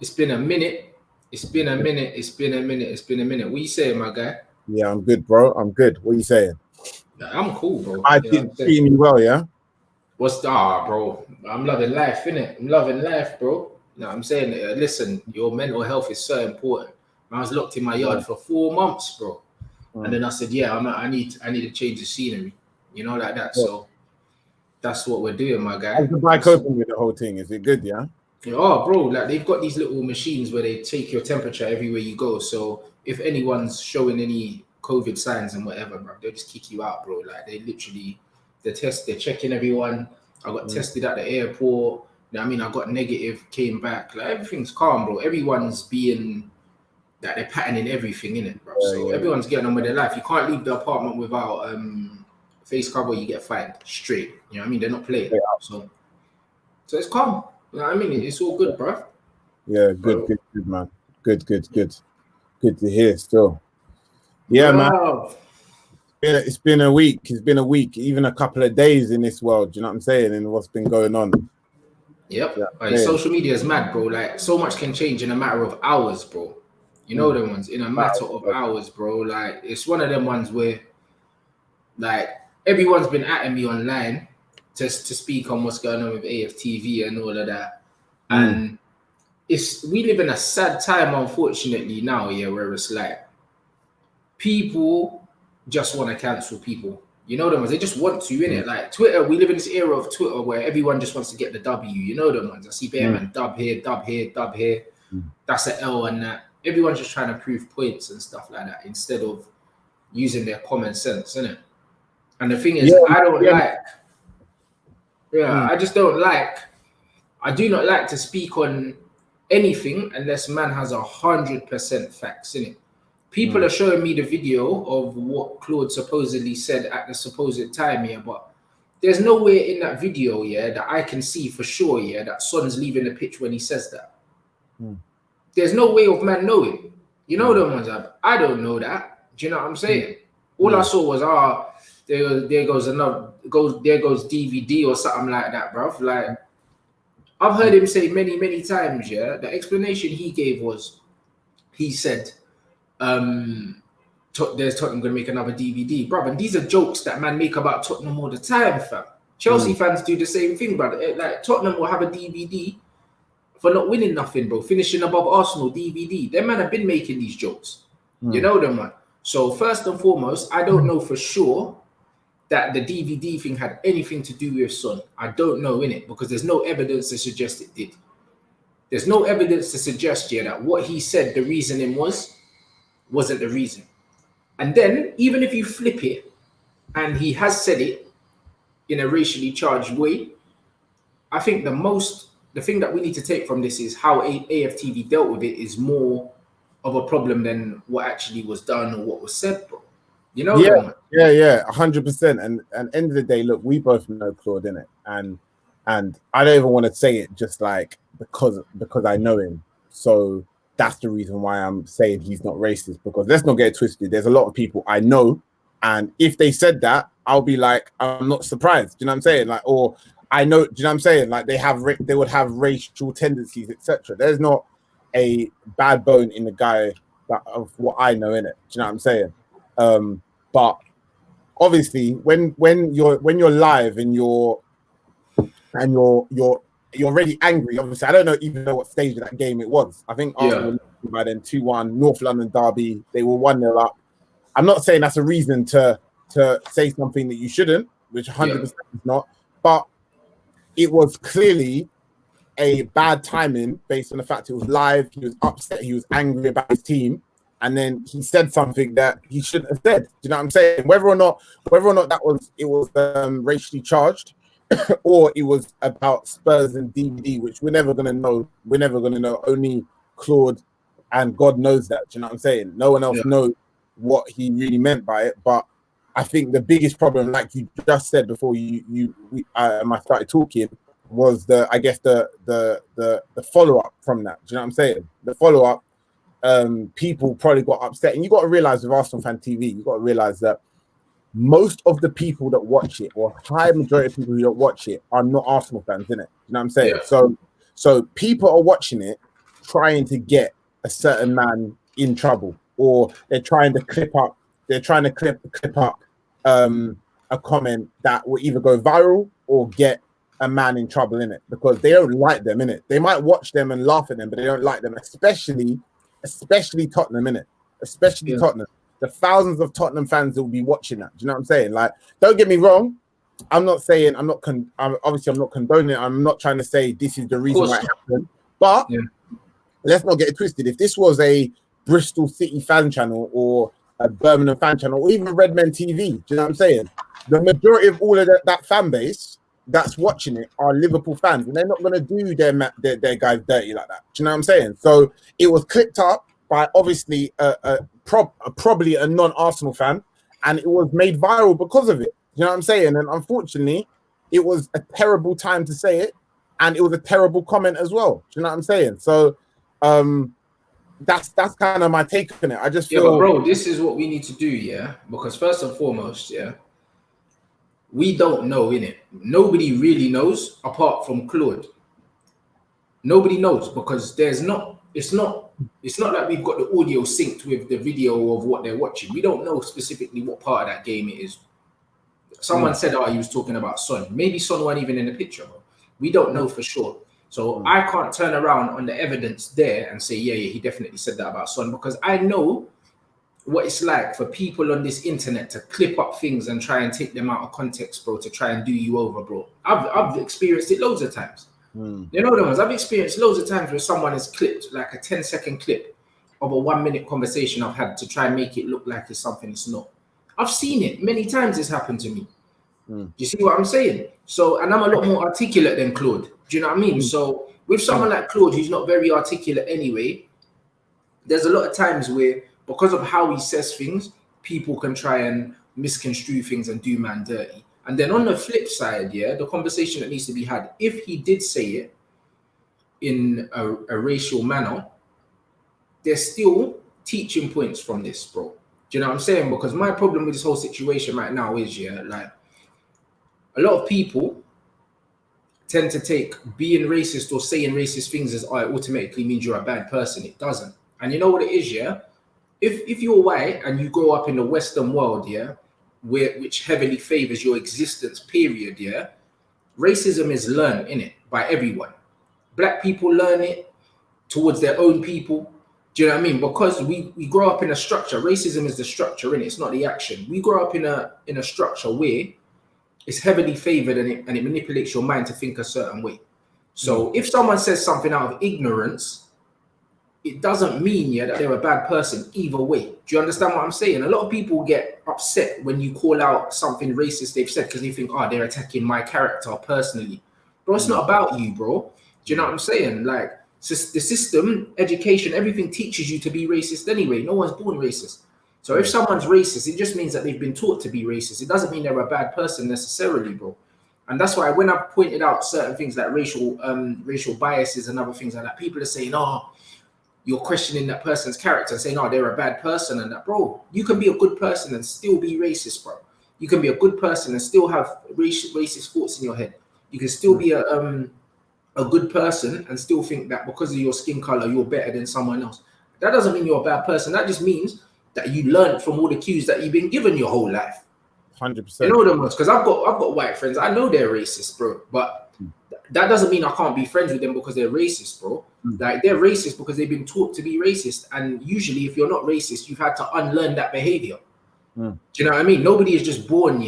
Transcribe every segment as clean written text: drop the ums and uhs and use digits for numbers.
It's been a minute. It's been a minute. It's been a minute. It's been a minute. What you saying, my guy? Yeah, I'm good, bro. I'm good. What are you saying? I'm cool, bro. I did treating you well, yeah? What's bro? I'm loving life, innit? I'm loving life, bro. No, I'm saying, listen, your mental health is so important. I was locked in my yard for 4 months, bro. And then I said, I need to change the scenery, like that. So that's what we're doing, my guy. How's the bike open with the whole thing? Is it good, yeah? Oh, bro, like they've got these little machines where they take your temperature everywhere you go. So if anyone's showing any COVID signs and whatever, bro, they'll just kick you out, bro. Like they're checking everyone. I got tested at the airport. You know what I mean? I got negative, came back. Like everything's calm, bro. Everyone's being that they're patterning everything in it, bro. So everyone's getting on with their life. You can't leave the apartment without face cover, you get fined straight. You know what I mean? They're not playing. So it's calm. You know what I mean? It's all good, bro. Yeah, good, man. Good. Good to hear still. Yeah, man. It's been a week. It's been a week, even a couple of days in this world. Do you know what I'm saying? And what's been going on. Yep. Social media is mad, bro. Like so much can change in a matter of hours, bro. You know them ones in a matter of hours, bro. Like it's one of them ones where, like, everyone's been at me online just to speak on what's going on with AFTV and all of that, and we live in a sad time, unfortunately, now, where it's like people just want to cancel people. You know them ones. They just want to, innit? Like Twitter, we live in this era of Twitter where everyone just wants to get the W. You know them ones. I see Bale man dub here. That's an L and that. Everyone's just trying to prove points and stuff like that instead of using their common sense, innit? And the thing is, I do not like to speak on anything unless man has 100% facts, innit? People are showing me the video of what Claude supposedly said at the supposed time, but there's nowhere in that video, that I can see for sure, that Son's leaving the pitch when he says that. There's no way of man knowing. You know them ones. I don't know that. Do you know what I'm saying? All I saw was there goes DVD or something like that, bruv. Like I've heard him say many times, the explanation he gave was, he said, there's Tottenham gonna make another DVD, bruv. And these are jokes that man make about Tottenham all the time, fam. Chelsea fans do the same thing, brother. Like Tottenham will have a DVD for not winning nothing, bro. Finishing above Arsenal, DVD. Them man have been making these jokes. You know them, man. So first and foremost, I don't know for sure that the DVD thing had anything to do with Son. I don't know, innit? Because there's no evidence to suggest it did. There's no evidence to suggest, that what he said the reasoning wasn't the reason. And then, even if you flip it, and he has said it in a racially charged way, I think the thing that we need to take from this is how AFTV dealt with it is more of a problem than what actually was done or what was said, bro. You know? Yeah, 100%. And end of the day, look, we both know Claude, innit? And I don't even want to say it just like because I know him. So that's the reason why I'm saying he's not racist, because let's not get it twisted. There's a lot of people I know, and if they said that, I'll be like, I'm not surprised. Do you know what I'm saying? Like, or I know, do you know what I'm saying? Like they would have racial tendencies, etc. There's not a bad bone in the guy of what I know, in it. Do you know what I'm saying? But obviously, when you're live and you're already angry. Obviously, I don't even know what stage of that game it was. I think Arsenal were by then 2-1, North London derby. They were 1-0 up. I'm not saying that's a reason to say something that you shouldn't, which 100% is not. But it was clearly a bad timing based on the fact it was live. He was upset. He was angry about his team. And then he said something that he shouldn't have said. Do you know what I'm saying? Whether or not that was racially charged, or it was about Spurs and DVD, which we're never gonna know. We're never gonna know. Only Claude and God knows that. Do you know what I'm saying? No one else knows what he really meant by it. But I think the biggest problem, like you just said before I started talking, was the follow up from that. Do you know what I'm saying? The follow up. People probably got upset, and you got to realize with Arsenal Fan TV, you got to realize that most of the people that watch it, or high majority of people who don't watch it, are not Arsenal fans, innit? You know what I'm saying? So people are watching it trying to get a certain man in trouble, or they're trying to clip up a comment that will either go viral or get a man in trouble in it, because they don't like them in it. They might watch them and laugh at them, but they don't like them, especially Tottenham in it, especially Tottenham. The thousands of Tottenham fans that will be watching that. Do you know what I'm saying? Like, don't get me wrong. I'm not saying I'm not condoning it. I'm not trying to say this is the reason why it happened. But let's not get it twisted. If this was a Bristol City fan channel or a Birmingham fan channel or even Redmen TV, do you know what I'm saying? The majority of all of that fan base that's watching it are Liverpool fans, and they're not going to do their guys dirty like that. Do you know what I'm saying? So it was clipped up by obviously probably a non-Arsenal fan, and it was made viral because of it. You know what I'm saying? And unfortunately, it was a terrible time to say it, and it was a terrible comment as well. Do you know what I'm saying? So that's kind of my take on it. I just feel, but bro, this is what we need to do, because first and foremost, we don't know, innit? Nobody really knows apart from Claude. Nobody knows, because it's not like we've got the audio synced with the video of what they're watching. We don't know specifically what part of that game it is. Someone said, he was talking about Son. Maybe Son weren't even in the picture, bro. We don't know for sure. So I can't turn around on the evidence there and say, he definitely said that about Son, because I know what it's like for people on this internet to clip up things and try and take them out of context, bro, to try and do you over, bro. I've experienced it loads of times. You know the ones I've experienced loads of times where someone has clipped like a 10-second clip of a 1-minute conversation I've had to try and make it look like it's something it's not. I've seen it many times. It's happened to me. You see what I'm saying? So, and I'm a lot more articulate than Claude. Do you know what I mean? So with someone like Claude, who's not very articulate anyway, there's a lot of times where, because of how he says things, people can try and misconstrue things and do man dirty. And then on the flip side, the conversation that needs to be had, if he did say it in a racial manner, there's still teaching points from this, bro. Do you know what I'm saying? Because my problem with this whole situation right now is, like, a lot of people tend to take being racist or saying racist things as, it automatically means you're a bad person. It doesn't. And you know what it is, If you're white and you grow up in the Western world, which heavily favors your existence, period, racism is learned, innit, by everyone. Black people learn it towards their own people. Do you know what I mean? Because we grow up in a structure. Racism is the structure, innit? It's not the action. We grow up in a structure where it's heavily favored and it manipulates your mind to think a certain way. So if someone says something out of ignorance, it doesn't mean that they're a bad person either way. Do you understand what I'm saying? A lot of people get upset when you call out something racist they've said because they think, they're attacking my character personally. Bro, it's not about you, bro. Do you know what I'm saying? Like, the system, education, everything teaches you to be racist anyway. No one's born racist. So if someone's racist, it just means that they've been taught to be racist. It doesn't mean they're a bad person necessarily, bro. And that's why when I've pointed out certain things like racial biases and other things like that, people are saying, you're questioning that person's character and saying, they're a bad person and that. Bro, you can be a good person and still be racist, bro. You can be a good person and still have racist thoughts in your head. You can still be a good person and still think that because of your skin color, you're better than someone else. That doesn't mean you're a bad person. That just means that you learned from all the cues that you've been given your whole life. 100%. You know them ones, because I've got white friends. I know they're racist, bro. But that doesn't mean I can't be friends with them because they're racist, bro. Like, they're racist because they've been taught to be racist. And usually, if you're not racist, you've had to unlearn that behavior. Do you know what I mean? Nobody is just born,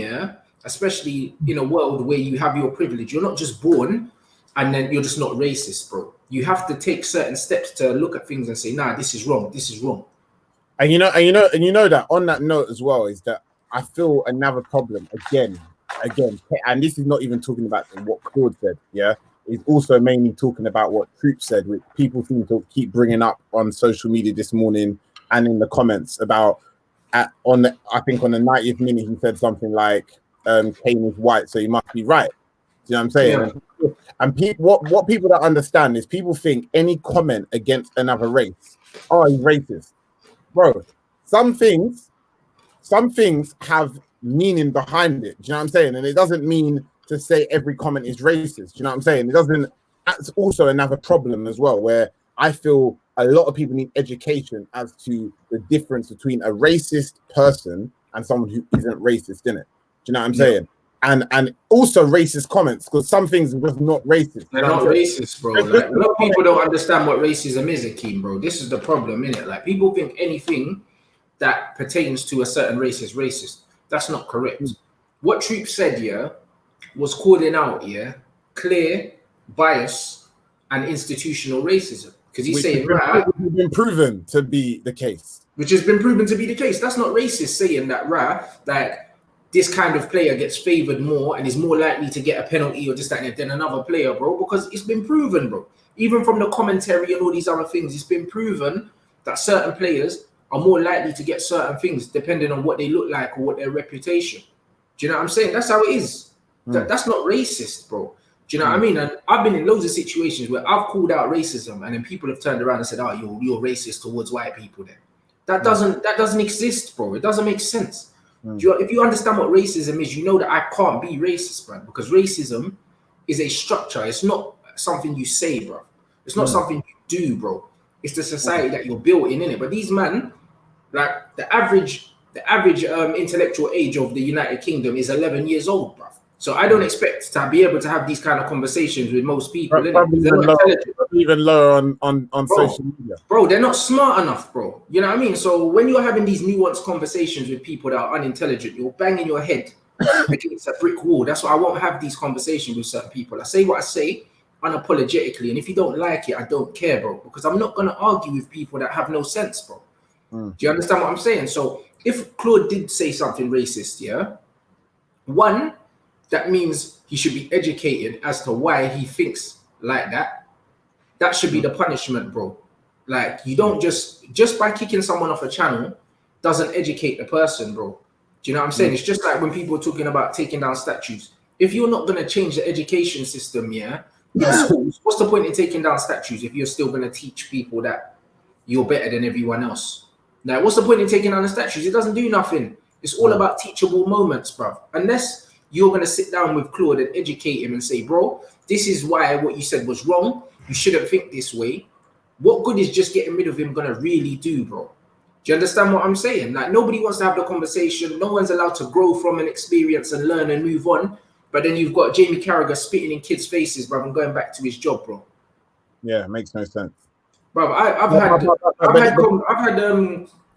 especially in a world where you have your privilege. You're not just born and then you're just not racist, bro. You have to take certain steps to look at things and say, nah, this is wrong. This is wrong. And you know that on that note as well is that I feel another problem again, and this is not even talking about what Claude said, it's also mainly talking about what Troop said, which people seem to keep bringing up on social media this morning and in the comments about I think on the 90th minute he said something like Kane is white, so he must be right. Do you know what I'm saying? Yeah. And what people don't understand is people think any comment against another race, he's racist. Bro, some things have meaning behind it. Do you know what I'm saying? And it doesn't mean to say every comment is racist. Do you know what I'm saying? It doesn't. That's also another problem as well, where I feel a lot of people need education as to the difference between a racist person and someone who isn't racist, innit? Do you know what I'm saying? And also racist comments, because some things are just not racist. They're not racist, bro. Like, a lot of people don't understand what racism is, Akeem, bro. This is the problem, innit? Like, people think anything that pertains to a certain race is racist. That's not correct. What Troop said, was calling out, clear bias and institutional racism. Because he's saying, right, which has been proven to be the case. Which has been proven to be the case. That's not racist saying that, right, like, this kind of player gets favored more and is more likely to get a penalty or just that than another player, bro, because it's been proven, bro. Even from the commentary and all these other things, it's been proven that certain players are more likely to get certain things depending on what they look like or what their reputation. Do you know what I'm saying? That's how it is. That's not racist, bro. Do you know what I mean? And I've been in loads of situations where I've called out racism and then people have turned around and said, oh, you're racist towards white people then. That doesn't exist, bro. It doesn't make sense. If you understand what racism is, you know that I can't be racist, bro, because racism is a structure. It's not something you say, bro. It's not something you do, bro. It's the society that you're built in it. But these men, like the average intellectual age of the United Kingdom is 11 years old, bro. So I don't expect to be able to have these kind of conversations with most people. Even lower on social media. Bro, they're not smart enough, bro. You know what I mean? So when you're having these nuanced conversations with people that are unintelligent, you're banging your head against a brick wall. That's why I won't have these conversations with certain people. I say what I say unapologetically. And if you don't like it, I don't care, bro. Because I'm not going to argue with people that have no sense, bro. Do you understand what I'm saying? So if Claude did say something racist, one, that means he should be educated as to why he thinks like that. That should be the punishment, bro. Like, you don't just by kicking someone off a channel doesn't educate the person, bro. Do you know what I'm saying? It's just like when people are talking about taking down statues. If you're not going to change the education system, in schools, what's the point in taking down statues if you're still going to teach people that you're better than everyone else? Like, what's the point in taking down the statues? It doesn't do nothing. It's all about teachable moments, bro. Unless you're going to sit down with Claude and educate him and say, bro, this is why what you said was wrong. You shouldn't think this way. What good is just getting rid of him going to really do, bro? Do you understand what I'm saying? Like, nobody wants to have the conversation. No one's allowed to grow from an experience and learn and move on. But then you've got Jamie Carragher spitting in kids' faces, bro, and going back to his job, bro. Yeah, it makes no sense. Bro, I've had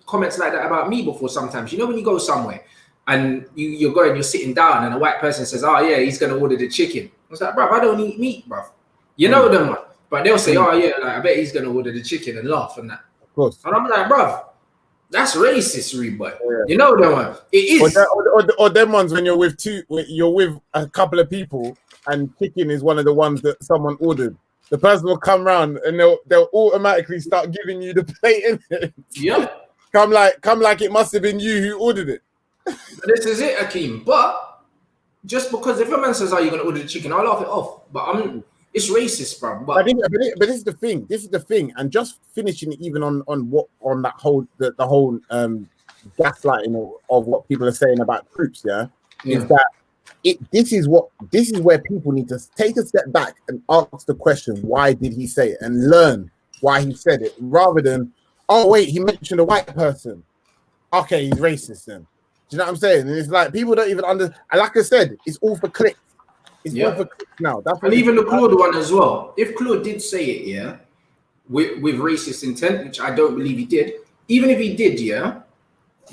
comments like that about me before sometimes. You know, when you go somewhere, and you're sitting down and a white person says, oh yeah, he's gonna order the chicken. I was like, bro, I don't eat meat, bro. You know them, man. But they'll say, oh yeah, like I bet he's gonna order the chicken and laugh and that. Of course. And I'm like, bro, that's racist, boy. Yeah. You know them, man. It is. Or them ones when you're with a couple of people and chicken is one of the ones that someone ordered. The person will come round and they'll automatically start giving you the plate in it. Yeah. Come like it must have been you who ordered it. This is it, Akeem. But just because if a man says, "Are you going to order the chicken?" I'll laugh it off. But it's racist, bro. But this is the thing. This is the thing. And just finishing it even on that whole the whole gaslighting of what people are saying about troops. Is that this is where people need to take a step back and ask the question: why did he say it? And learn why he said it, rather than, oh wait, he mentioned a white person. Okay, he's racist then. Do you know what I'm saying? And it's like people don't even understand. And like I said, it's all for clicks. It's all for clicks now. And even the Claude one as well. If Claude did say it, with racist intent, which I don't believe he did, even if he did,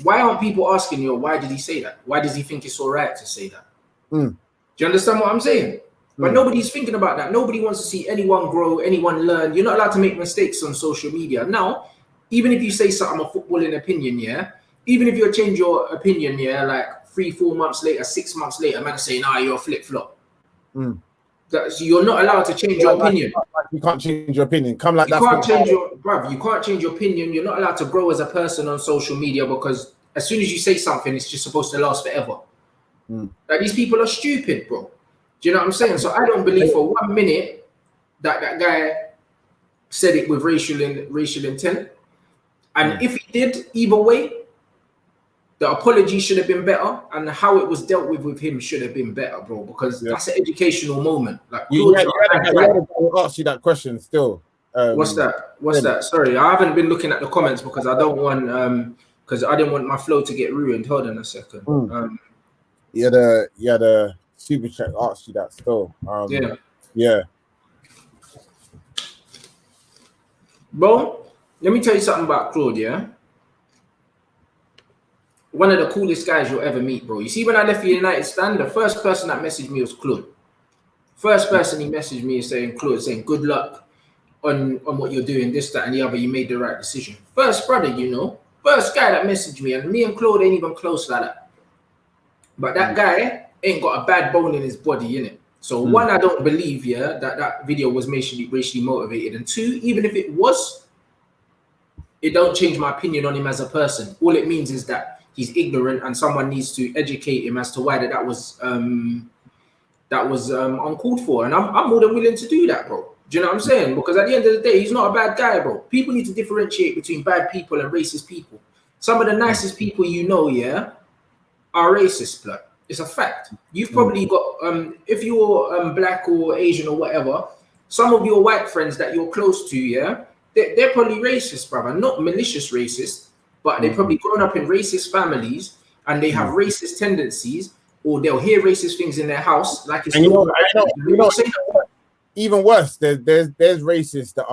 why aren't people asking why did he say that? Why does he think it's all right to say that? Do you understand what I'm saying? But nobody's thinking about that. Nobody wants to see anyone grow, anyone learn. You're not allowed to make mistakes on social media. Now, even if you say something, a footballing opinion, even if you change your opinion, like 3-4 months later, 6 months later, man saying, you're a flip-flop. You're not allowed to change your opinion. You can't change your opinion. You can't change your opinion. You're not allowed to grow as a person on social media, because as soon as you say something, it's just supposed to last forever. Like, these people are stupid, bro. Do you know what I'm saying? So I don't believe for 1 minute that guy said it with racial intent. And if he did, either way, the apology should have been better, and how it was dealt with him should have been better, bro. Because that's an educational moment. Like, you had to ask you that question still. What's that? What's that? Sorry, I haven't been looking at the comments because I don't want because I didn't want my flow to get ruined. Hold on a second. Yeah, the super chat asked you that still. Yeah. Bro, let me tell you something about Claude, yeah? One of the coolest guys you'll ever meet, bro. You see, when I left the United stand, the first person that messaged me was Claude. First person he messaged me is saying, Claude, saying good luck on what you're doing, this, that, and the other. You made the right decision. First brother, you know. First guy that messaged me, and me and Claude ain't even close like that. But that guy ain't got a bad bone in his body, innit? So one, I don't believe, yeah, that video was racially motivated. And two, even if it was, it don't change my opinion on him as a person. All it means is that he's ignorant and someone needs to educate him as to why that was uncalled for. And I'm more than willing to do that, bro. Do you know what I'm saying? Because at the end of the day, he's not a bad guy, bro. People need to differentiate between bad people and racist people. Some of the nicest people you know, yeah, are racist, blood. It's a fact. You've probably got, if you're black or Asian or whatever, some of your white friends that you're close to, yeah, they're probably racist, brother. Not malicious racist, but they've probably grown up in racist families and they have racist tendencies, or they'll hear racist things in their house. Like it's even worse. There's racists that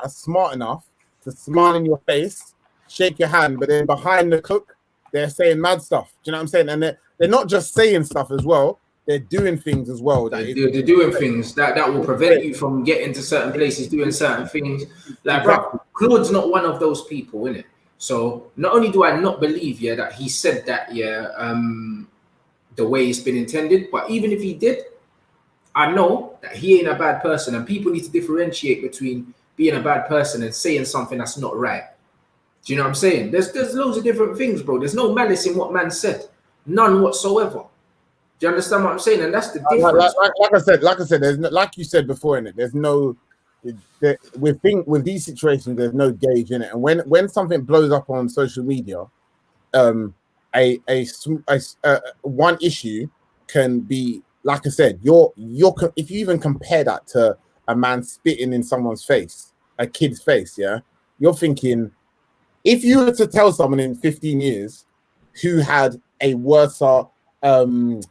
are smart enough to smile in your face, shake your hand, but then behind the cook, they're saying mad stuff. Do you know what I'm saying? And they're not just saying stuff as well. They're doing things as well. They're doing things that will prevent you from getting to certain places, doing certain things. Like, bro, Claude's not one of those people, innit? So not only do I not believe, yeah, that he said that, yeah, the way it's been intended, but even if he did, I know that he ain't a bad person, and people need to differentiate between being a bad person and saying something that's not right. Do you know what I'm saying? There's loads of different things, bro. There's no malice in what man said, none whatsoever. Do you understand what I'm saying? And that's the difference. Like I said, there's no, like you said before in it. There's no with these situations. There's no gauge in it. And when something blows up on social media, one issue can be, like I said, if you even compare that to a man spitting in someone's face, a kid's face, yeah, you're thinking, if you were to tell someone in 15 years who had a worse I don't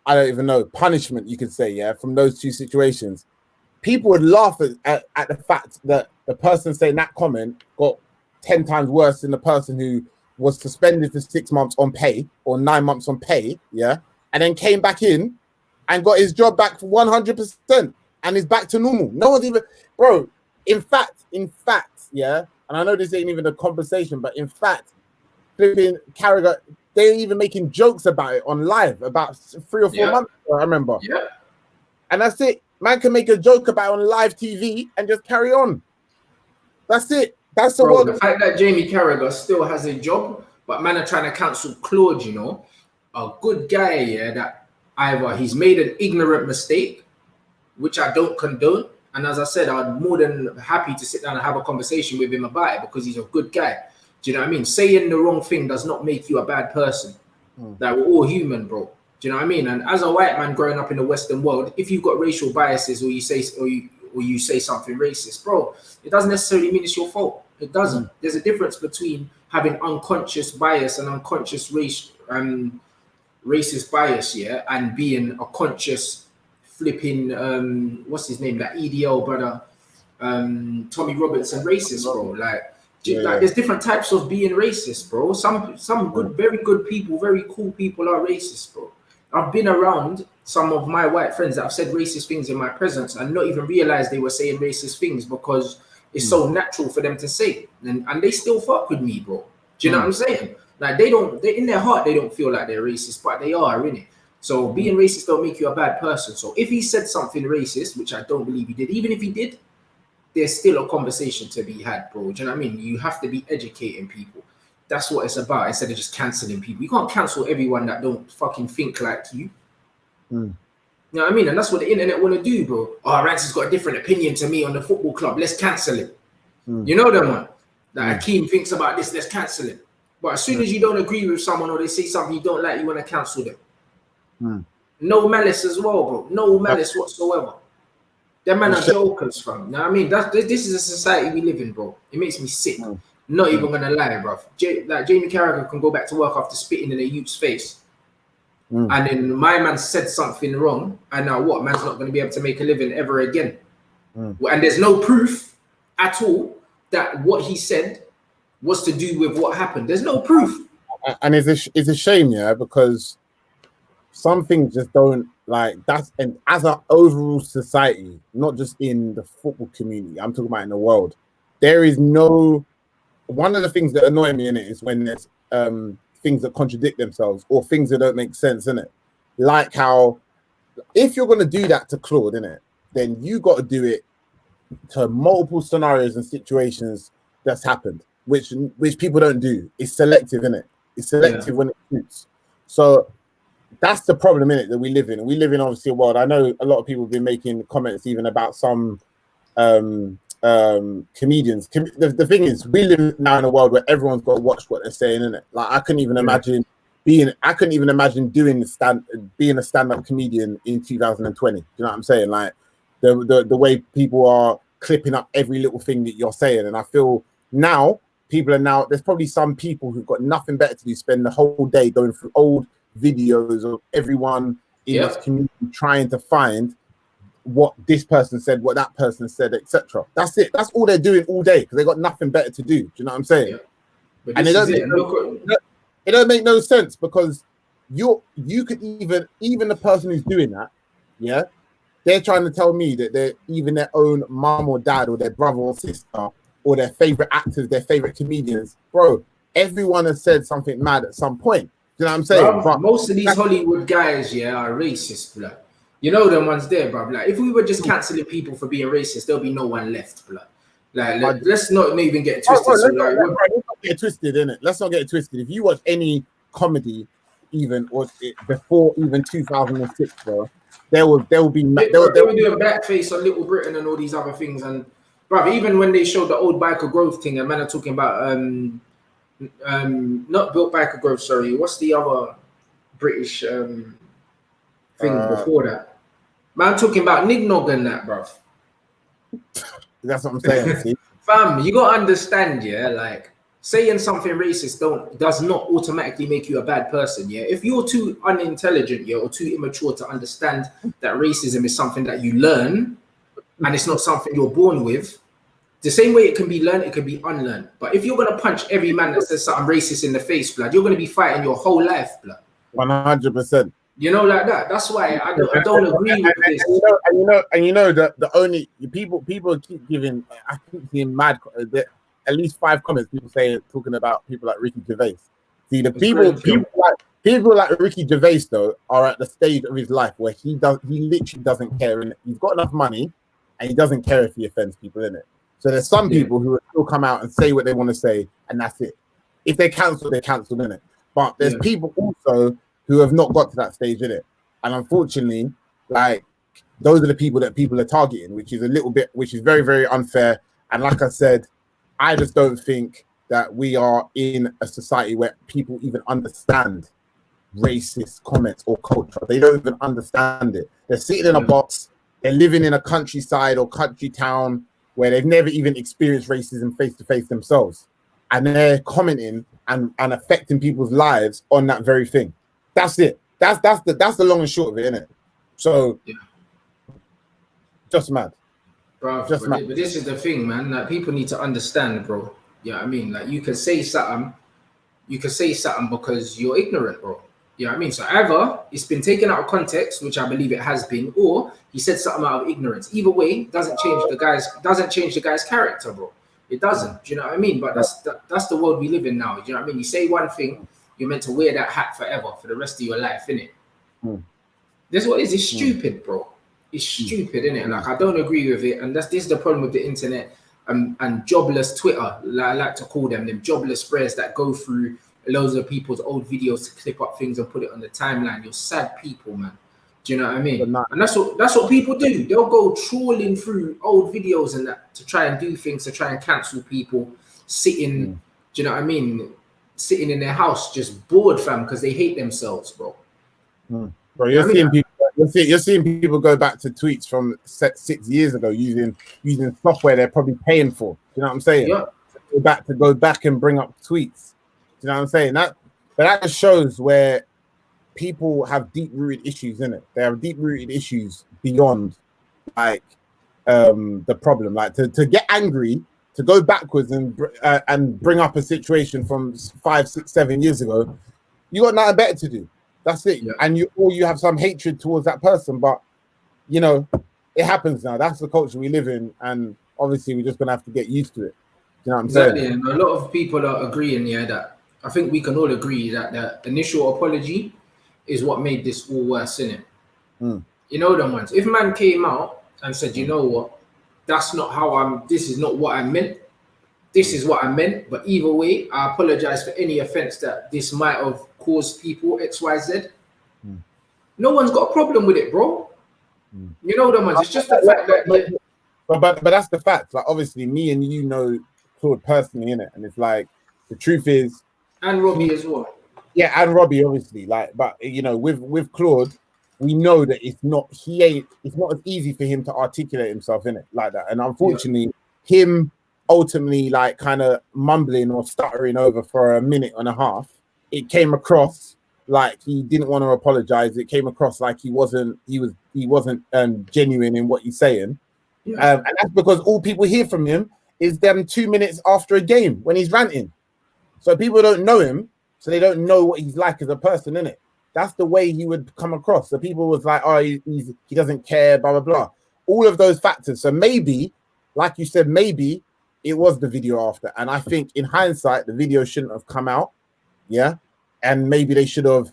even know, punishment, you could say, yeah, from those two situations, people would laugh at the fact that the person saying that comment got 10 times worse than the person who was suspended for 6 months on pay or 9 months on pay, yeah, and then came back in and got his job back for 100% and is back to normal. No one's even, bro, in fact, yeah, and I know this ain't even a conversation, but in fact, flipping Carragher, they're even making jokes about it on live about 3 or 4 months ago, I remember. Yeah. And that's it. Man can make a joke about it on live TV and just carry on. That's it. That's the world. The fact that Jamie Carragher still has a job, but man are trying to cancel Claude, you know, a good guy, yeah, that either he's made an ignorant mistake, which I don't condone. And as I said, I'm more than happy to sit down and have a conversation with him about it because he's a good guy. Do you know what I mean? Saying the wrong thing does not make you a bad person. Like, we're all human, bro. Do you know what I mean? And as a white man growing up in the Western world, if you've got racial biases or you say something racist, bro, it doesn't necessarily mean it's your fault. It doesn't. There's a difference between having unconscious bias and unconscious racist bias, yeah, and being a conscious flipping what's his name? That EDL brother, Tommy Robinson racist, bro. Like, there's different types of being racist, bro. Some good, very good people, very cool people are racist, bro. I've been around some of my white friends that have said racist things in my presence and not even realized they were saying racist things because it's so natural for them to say, and they still fuck with me, bro. Do you know what I'm saying? Like, they in their heart they don't feel like they're racist, but they are, innit? So being racist don't make you a bad person. So if he said something racist, which I don't believe he did, even if he did, there's still a conversation to be had, bro. Do you know what I mean? You have to be educating people. That's what it's about, instead of just cancelling people. You can't cancel everyone that don't fucking think like you. You know what I mean? And that's what the internet want to do, bro. Oh, Rants has got a different opinion to me on the football club. Let's cancel it. You know that one? That Akeem thinks about this, let's cancel it. But as soon as you don't agree with someone or they say something you don't like, you want to cancel them. No malice as well, bro. No malice whatsoever. Them man are jokers, fam. Know what I mean? This is a society we live in, bro. It makes me sick. Not even gonna lie, bro. Like Jamie Carragher can go back to work after spitting in a youth's face. And then my man said something wrong, and now what? Man's not gonna be able to make a living ever again. And there's no proof at all that what he said was to do with what happened. There's no proof. And it's a shame, yeah, because some things just don't like that's, and as an overall society, not just in the football community, I'm talking about in the world, there is no, one of the things that annoy me in it is when there's things that contradict themselves or things that don't make sense in it. Like how if you're going to do that to Claude, in it, then you got to do it to multiple scenarios and situations that's happened, which people don't do. It's selective, in it. It's selective when it suits. So that's the problem in it that we live in. We live in obviously a world. I know a lot of people have been making comments even about some comedians. The thing is, we live now in a world where everyone's got to watch what they're saying, in it. Like I couldn't even imagine being a stand-up comedian in 2020. You know what I'm saying? Like the way people are clipping up every little thing that you're saying, and I feel now there's probably some people who've got nothing better to do, spend the whole day going through old videos of everyone in this community trying to find what this person said, what that person said, etc. That's it. That's all they're doing all day because they got nothing better to do. Do you know what I'm saying? But and it don't make no sense because you could even the person who's doing that, they're trying to tell me that they're even their own mom or dad or their brother or sister or their favorite actors, their favorite comedians. Bro, everyone has said something mad at some point. Do you know what I'm saying? Bro, most of these Hollywood guys, are racist, blood. You know them ones there, bro. Like, if we were just cancelling people for being racist, there'll be no one left, blood. Like, let's not even get it twisted. Let's not get it twisted, innit? Let's not get it twisted. If you watch any comedy, even or before even 2006, bro, they will be. They were doing blackface on Little Britain and all these other things, and bro, even when they showed the old Biker Grove thing, and man are talking about not Built Biker Grove, sorry. What's the other British thing before that? Man talking about Nignog and that, bro. That's what I'm saying. See? Fam, you gotta understand, like saying something racist does not automatically make you a bad person. If you're too unintelligent, or too immature to understand that racism is something that you learn and it's not something you're born with, the same way it can be learned, it can be unlearned. But if you're gonna punch every man that says something racist in the face, blood, you're gonna be fighting your whole life, blood. 100%. Like that. That's why I don't agree with this. And you know that the only people keep giving. I keep seeing mad. At least 5 comments people talking about people like Ricky Gervais. See, the people like Ricky Gervais though are at the stage of his life where he literally doesn't care, and he's got enough money, and he doesn't care if he offends people, in it. So there's some people who will still come out and say what they want to say, and that's it. If they're cancelled, they're cancelled, in it. But there's people also who have not got to that stage, in it. And unfortunately, like those are the people that people are targeting, which is very, very unfair. And like I said, I just don't think that we are in a society where people even understand racist comments or culture. They don't even understand it. They're sitting in a box, they're living in a countryside or country town where they've never even experienced racism face to face themselves. And they're commenting and affecting people's lives on that very thing. That's it. That's the long and short of it, isn't it? So just mad. Bro, but this is the thing, man. Like, people need to understand, bro. You know what I mean? Like, you can say something because you're ignorant, bro. You know what I mean? So either it's been taken out of context, which I believe it has been, or he said something out of ignorance. Either way, doesn't change the guy's character, bro. It doesn't. Do you know what I mean? But that's the world we live in now. Do you know what I mean? You say one thing, you're meant to wear that hat forever for the rest of your life, innit? This is what it is. It's stupid, bro. It's stupid, innit? Like, I don't agree with it, and this is the problem with the internet and jobless Twitter. I like to call them jobless spreads that go through loads of people's old videos to clip up things and put it on the timeline. You're sad people, man. Do you know what I mean? And that's what people do. They'll go trawling through old videos and that to try and do things to try and cancel people sitting. Do you know what I mean? Sitting in their house just bored, fam, because they hate themselves, bro. Bro, you're seeing people. You're seeing people go back to tweets from 6 years ago using software they're probably paying for. Do you know what I'm saying? Yeah. Go back and bring up tweets. Do you know what I'm saying? But that just shows where people have deep-rooted issues in it. They have deep-rooted issues beyond like the problem. Like to get angry, to go backwards and bring up a situation from 5, 6, 7 years ago, you got nothing better to do. That's it. Yeah. And you have some hatred towards that person, but you know, it happens now. That's the culture we live in, and obviously we're just gonna have to get used to it. You know what I'm saying? And a lot of people are agreeing, that I think we can all agree that the initial apology is what made this all worse, innit? You know them ones. If man came out and said, you know what, that's not how this is not what I meant. This is what I meant, but either way, I apologize for any offense that this might have caused people, XYZ. No one's got a problem with it, bro. You know them ones. It's just the fact that but that's the fact. Like obviously me and you know Claude personally, innit? And it's like the truth is, and Robbie as well. Yeah, and Robbie obviously, like, but you know, with Claude, we know that it's not as easy for him to articulate himself in it like that. And unfortunately, him ultimately like kind of mumbling or stuttering over for a minute and a half, it came across like he didn't want to apologize. It came across like he wasn't genuine in what he's saying. And that's because all people hear from him is them 2 minutes after a game when he's ranting. So people don't know him, so they don't know what he's like as a person, innit? That's the way he would come across. So people was like, oh, he doesn't care, blah, blah, blah. All of those factors. So maybe, like you said, maybe it was the video after. And I think in hindsight, the video shouldn't have come out. Yeah. And maybe they should have,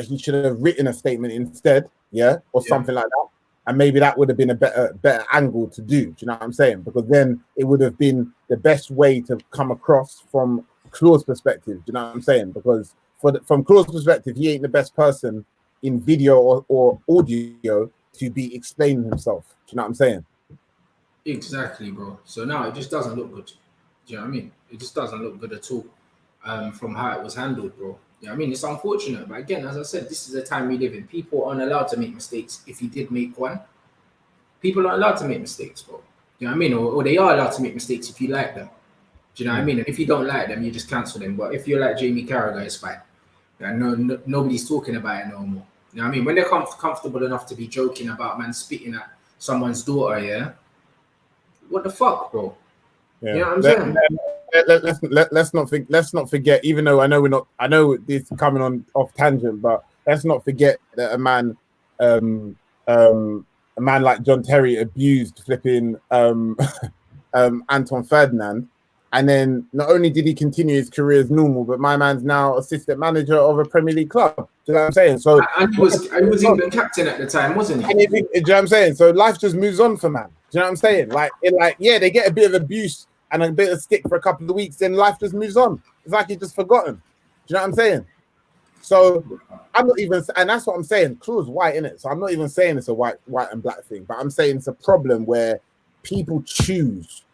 he should have written a statement instead. Yeah. Or something like that. And maybe that would have been a better angle to do. Do you know what I'm saying? Because then it would have been the best way to come across from Claude's perspective. Do you know what I'm saying? Because from Claude's perspective, he ain't the best person in video or audio to be explaining himself. Do you know what I'm saying? Exactly, bro. So now it just doesn't look good. Do you know what I mean? It just doesn't look good at all from how it was handled, bro. You know what I mean? It's unfortunate. But again, as I said, this is the time we live in. People aren't allowed to make mistakes. If you did make one, people aren't allowed to make mistakes, bro. You know what I mean? Or they are allowed to make mistakes if you like them. Do you know what I mean? And if you don't like them, you just cancel them. But if you're like Jamie Carragher, it's fine. Nobody's talking about it no more. You know what I mean? When they're comfortable enough to be joking about man spitting at someone's daughter, what the fuck, bro? Yeah. You know what I'm saying? Let's not forget. Even though I know this is coming on off tangent, but let's not forget that a man like John Terry abused flipping Anton Ferdinand. And then not only did he continue his career as normal, but my man's now assistant manager of a Premier League club. Do you know what I'm saying? So and he was England captain at the time, wasn't he? Do you know what I'm saying? So life just moves on for man. Do you know what I'm saying? They get a bit of abuse and a bit of stick for a couple of weeks, then life just moves on. It's like he's just forgotten. Do you know what I'm saying? So I'm not even, and that's what I'm saying. Claude's white, innit? So I'm not even saying it's a white and black thing, but I'm saying it's a problem where people choose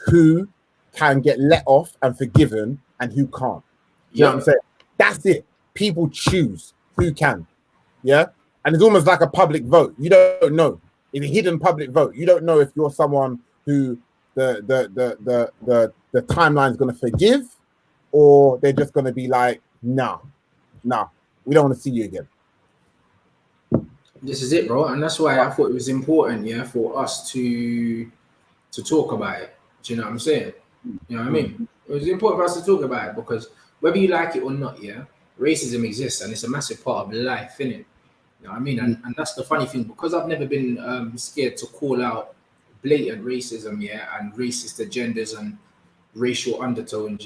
who can get let off and forgiven and who can't. You know what I'm saying? That's it. People choose who can. Yeah. And it's almost like a public vote. You don't know. It's a hidden public vote. You don't know if you're someone who the timeline is going to forgive, or they're just going to be like, nah, we don't want to see you again. This is it, bro. And that's why I thought it was important, for us to talk about it. Do you know what I'm saying? You know what I mean? It was important for us to talk about it because whether you like it or not, racism exists and it's a massive part of life, innit? You know what I mean? And that's the funny thing, because I've never been scared to call out blatant racism, and racist agendas and racial undertones,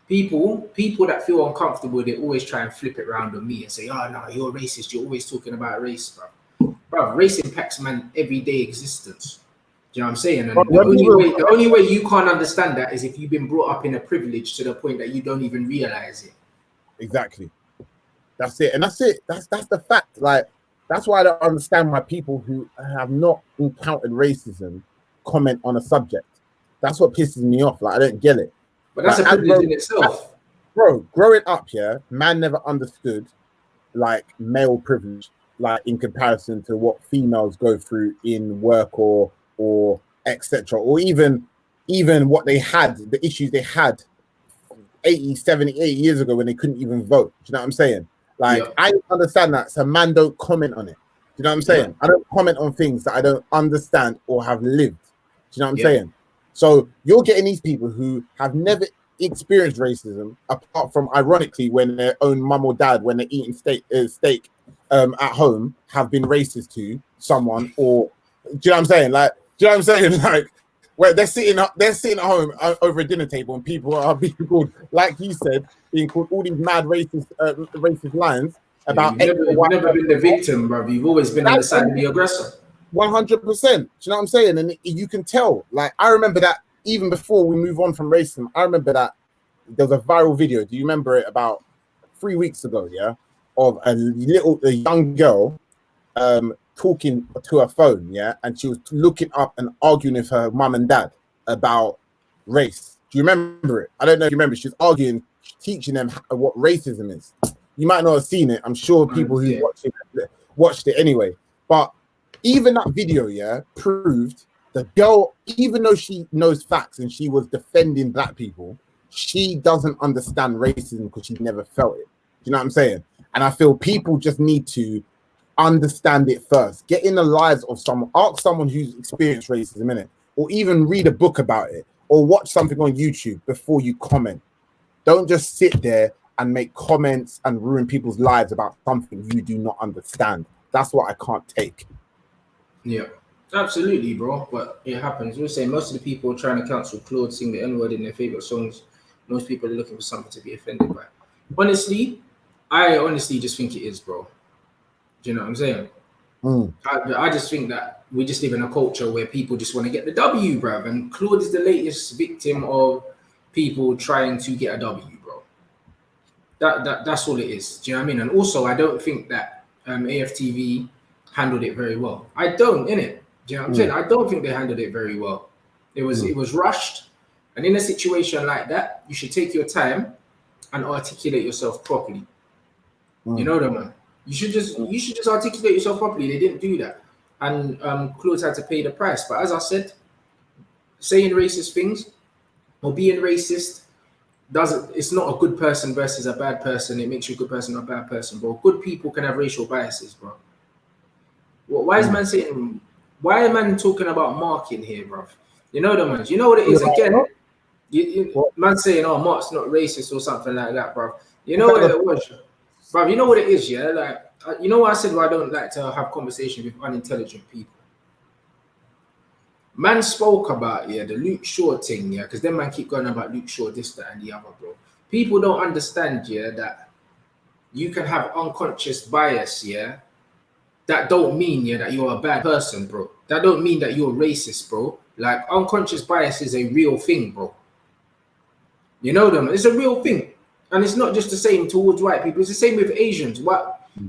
People that feel uncomfortable, they always try and flip it around on me and say, oh, no, you're racist. You're always talking about race, bro. Bro, race impacts man everyday existence. Do you know what I'm saying? And the only way you can't understand that is if you've been brought up in a privilege to the point that you don't even realize it. Exactly. That's it. And that's it. That's the fact. Like, that's why I don't understand why people who have not encountered racism comment on a subject. That's what pisses me off. Like, I don't get it. But that's a privilege in itself. Bro, growing up, man never understood like male privilege. like in comparison to what females go through in work or etc. Or even what they had, the issues they had 80, 70, 80 years ago when they couldn't even vote. Do you know what I'm saying? Like, I understand that. So man, don't comment on it. Do you know what I'm saying? I don't comment on things that I don't understand or have lived. Do you know what I'm saying? So you're getting these people who have never experienced racism, apart from, ironically, when their own mum or dad, when they're eating steak at home, have been racist to someone. Or do you know what I'm saying? Like, do you know what I'm saying? Like, where they're sitting at home over a dinner table, and people are being called, like you said, being called all these mad racist lines about. You've never been the victim, bro. You've always been on the side of the aggressor. 100%. Do you know what I'm saying? And you can tell. Like, I remember that even before we move on from racism. I remember that there was a viral video. Do you remember it? About 3 weeks ago, yeah, of a young girl talking to her phone, yeah, and she was looking up and arguing with her mum and dad about race. Do you remember it? I don't know if you remember. She was arguing, teaching them what racism is. You might not have seen it. I'm sure people who watched it anyway. But even that video, yeah, proved the girl, even though she knows facts and she was defending black people, she doesn't understand racism because she never felt it. Do you know what I'm saying? And I feel people just need to understand it first. Get in the lives of someone. Ask someone who's experienced racism in it, or even read a book about it, or watch something on YouTube before you comment. Don't just sit there and make comments and ruin people's lives about something you do not understand. That's what I can't take. Yeah, absolutely, bro. But it happens. We're saying most of the people trying to cancel Claude sing the N-word in their favorite songs. Most people are looking for something to be offended by. Honestly, I just think it is, bro. Do you know what I'm saying? I just think that we just live in a culture where people just want to get the W, bruv. And Claude is the latest victim of people trying to get a W, bro. That's all it is. Do you know what I mean? And also, I don't think that AFTV handled it very well. I don't, innit? Do you know what I'm saying? I don't think they handled it very well. It was rushed. And in a situation like that, you should take your time and articulate yourself properly. You know that, man. You should just articulate yourself properly. They didn't do that, and Claude had to pay the price. But as I said, saying racist things or being racist it's not a good person versus a bad person. It makes you a good person or a bad person, bro. Good people can have racial biases, bro. Why is man saying? Why are man talking about marking here, bro? You know the man. You know what it is again. Man saying, "Oh, Mark's not racist" or something like that, bro. You know what it was. Bro, you know what it is, yeah? Like, you know what I said? Why I don't like to have conversations with unintelligent people. Man spoke about, the Luke Shaw thing, yeah? Because then man keep going about Luke Shaw, this, that, and the other, bro. People don't understand, that you can have unconscious bias, that don't mean, that you're a bad person, bro. That don't mean that you're racist, bro. Like, unconscious bias is a real thing, bro. You know them? It's a real thing. And it's not just the same towards white people. It's the same with Asians.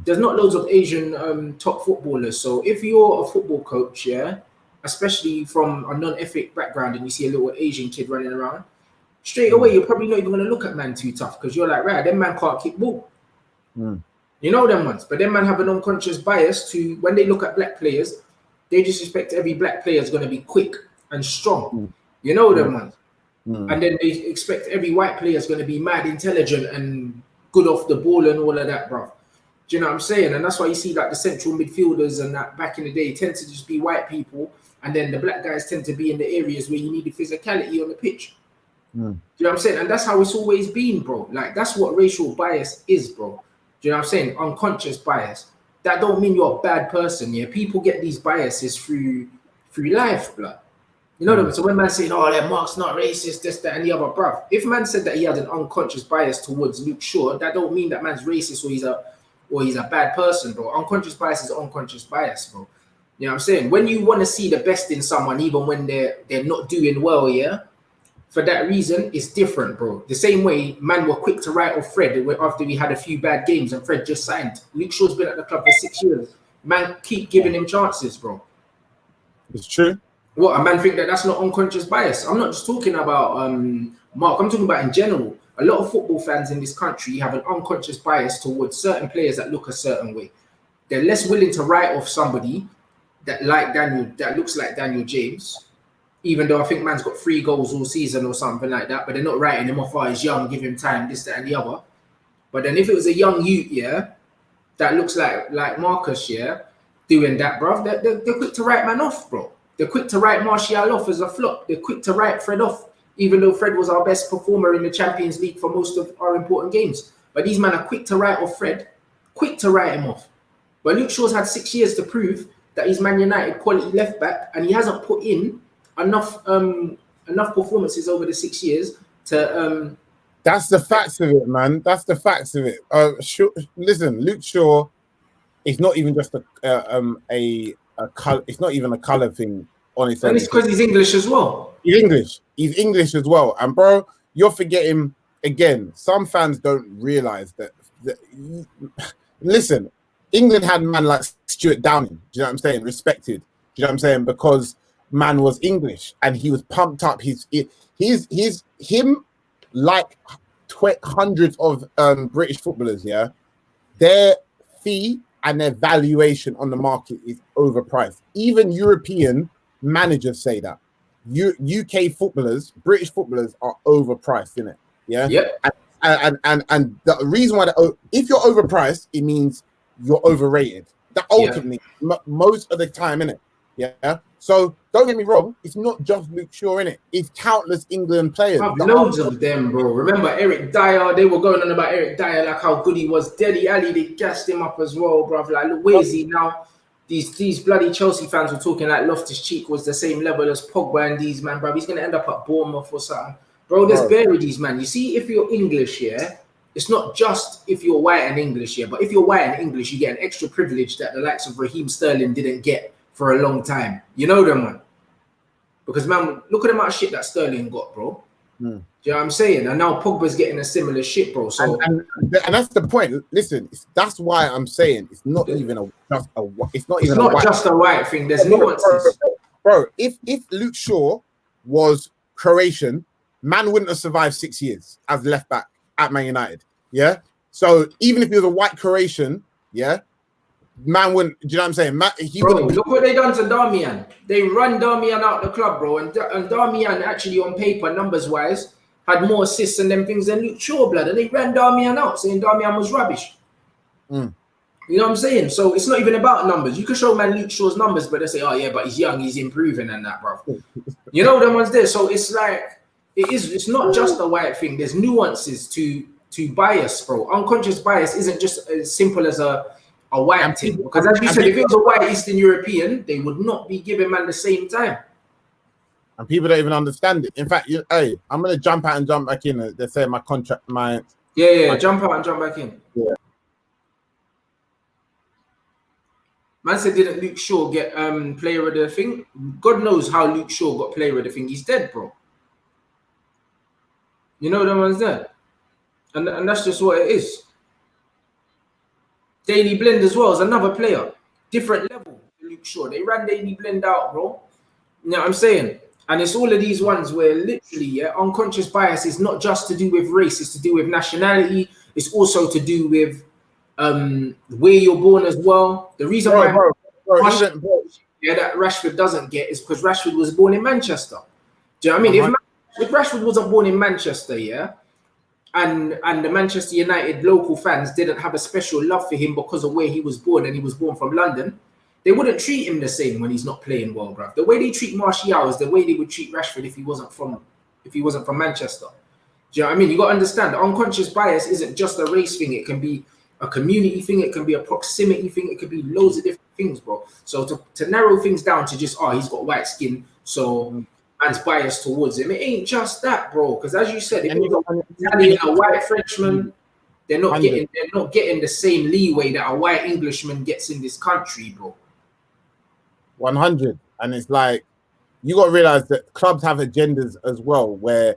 There's not loads of Asian top footballers. So if you're a football coach, especially from a non-ethnic background, and you see a little Asian kid running around, straight away you're probably not even going to look at man too tough because you're like, right, them man can't kick ball. You know them ones. But them man have an unconscious bias to when they look at black players, they just expect every black player is going to be quick and strong. You know them ones. And then they expect every white player is going to be mad intelligent and good off the ball and all of that, bro. Do you know what I'm saying? And that's why you see like the central midfielders and that back in the day tend to just be white people, and then the black guys tend to be in the areas where you need the physicality on the pitch. Do you know what I'm saying? And that's how it's always been, bro. Like, that's what racial bias is, bro. Do you know what I'm saying? Unconscious bias. That don't mean you're a bad person, People get these biases through life, blood. You know what I mean? So when man saying, "Oh, that Mark's not racist," this, that, and the other, bruv. If man said that he had an unconscious bias towards Luke Shaw, that don't mean that man's racist or he's a bad person, bro. Unconscious bias is unconscious bias, bro. You know what I'm saying? When you want to see the best in someone, even when they're not doing well, for that reason, it's different, bro. The same way man were quick to write off Fred after we had a few bad games and Fred just signed. Luke Shaw's been at the club for 6 years. Man, keep giving him chances, bro. It's true. What, a man think that's not unconscious bias? I'm not just talking about Mark. I'm talking about in general. A lot of football fans in this country have an unconscious bias towards certain players that look a certain way. they're less willing to write off somebody that looks like Daniel James, even though I think man's got 3 goals all season or something like that, but they're not writing him off. Oh, he's young, give him time, this, that, and the other. But then if it was a young youth, that looks like Marcus, doing that, bro, they're quick to write man off, bro. They're quick to write Martial off as a flop. They're quick to write Fred off, even though Fred was our best performer in the Champions League for most of our important games. But these men are quick to write off Fred, quick to write him off. But Luke Shaw's had 6 years to prove that he's Man United quality left back, and he hasn't put in enough performances over the 6 years to. That's the facts of it, man. That's the facts of it. Listen, Luke Shaw is not even just a color. It's not even a color thing on its own. And it's because he's English as well. He's English. He's English as well. And bro, you're forgetting again. Some fans don't realize that. Listen, England had a man like Stuart Downing. Do you know what I'm saying? Respected. Do you know what I'm saying? Because man was English and he was pumped up. Him like hundreds of British footballers. Yeah, their fee and their valuation on the market is overpriced. Even European managers say that. UK footballers, British footballers are overpriced, innit? Yeah. Yep. And the reason why if you're overpriced, it means you're overrated. That ultimately, most of the time, innit? Yeah. So don't get me wrong, it's not just Luke Shaw, innit? It's countless England players. Loads of them, bro. Remember Eric Dyer? They were going on about Eric Dyer, like how good he was. Dele Alli, they gassed him up as well, bro. Like, look, where is he now? These bloody Chelsea fans were talking like Loftus-Cheek was the same level as Pogba and these, man, bro. He's going to end up at Bournemouth or something. Bro, there's these, man. You see, if you're English, it's not just if you're white and English, but if you're white and English, you get an extra privilege that the likes of Raheem Sterling didn't get for a long time. You know them, man. Because, man, look at the amount of shit that Sterling got, bro. Do you know what I'm saying? And now Pogba's getting a similar shit, bro. So and that's the point. Listen, that's why I'm saying it's not even just a white thing. There's nuances, bro. If Luke Shaw was Croatian, man wouldn't have survived 6 years as left back at Man United. Yeah. So even if he was a white Croatian, man wouldn't. Do you know what I'm saying? Look what they done to Darmian. They run Darmian out the club, bro. And Darmian actually, on paper, numbers wise, had more assists and them things than Luke Shaw, blood. And they ran Darmian out, saying Darmian was rubbish. You know what I'm saying? So it's not even about numbers. You can show man Luke Shaw's numbers, but they say, oh yeah, but he's young, he's improving and that, bro. You know them ones there. So it's like it's not just a white thing. There's nuances to bias, bro. Unconscious bias isn't just as simple as a white thing. Because as you said, if it was a white Eastern European, they would not be giving man the same time. And people don't even understand it. In fact, I'm gonna jump out and jump back in. They say my contract, jump out and jump back in. Yeah. Man said, didn't Luke Shaw get player of the thing? God knows how Luke Shaw got player of the thing. He's dead, bro. You know the one's there. And that's just what it is. Daily Blend as well is another player. Different level to Luke Shaw. They ran Daily Blend out, bro. You know what I'm saying? And it's all of these ones where literally unconscious bias is not just to do with race. It's to do with nationality. It's also to do with where you're born as well. The reason why that Rashford doesn't get is because Rashford was born in Manchester. Do you know what I mean? If Rashford wasn't born in Manchester, and the Manchester United local fans didn't have a special love for him because of where he was born, and he was born from London, they wouldn't treat him the same when he's not playing well, bruv. The way they treat Martial is the way they would treat Rashford if he wasn't from Manchester. Do you know what I mean? You got to understand, the unconscious bias isn't just a race thing. It can be a community thing. It can be a proximity thing. It could be loads of different things, bro. So to narrow things down to just, he's got white skin, so man's biased towards him. It ain't just that, bro. Because as you said, if you're an Italian, a white Frenchman, they're not getting the same leeway that a white Englishman gets in this country, bro. 100. And it's like, you got to realize that clubs have agendas as well, where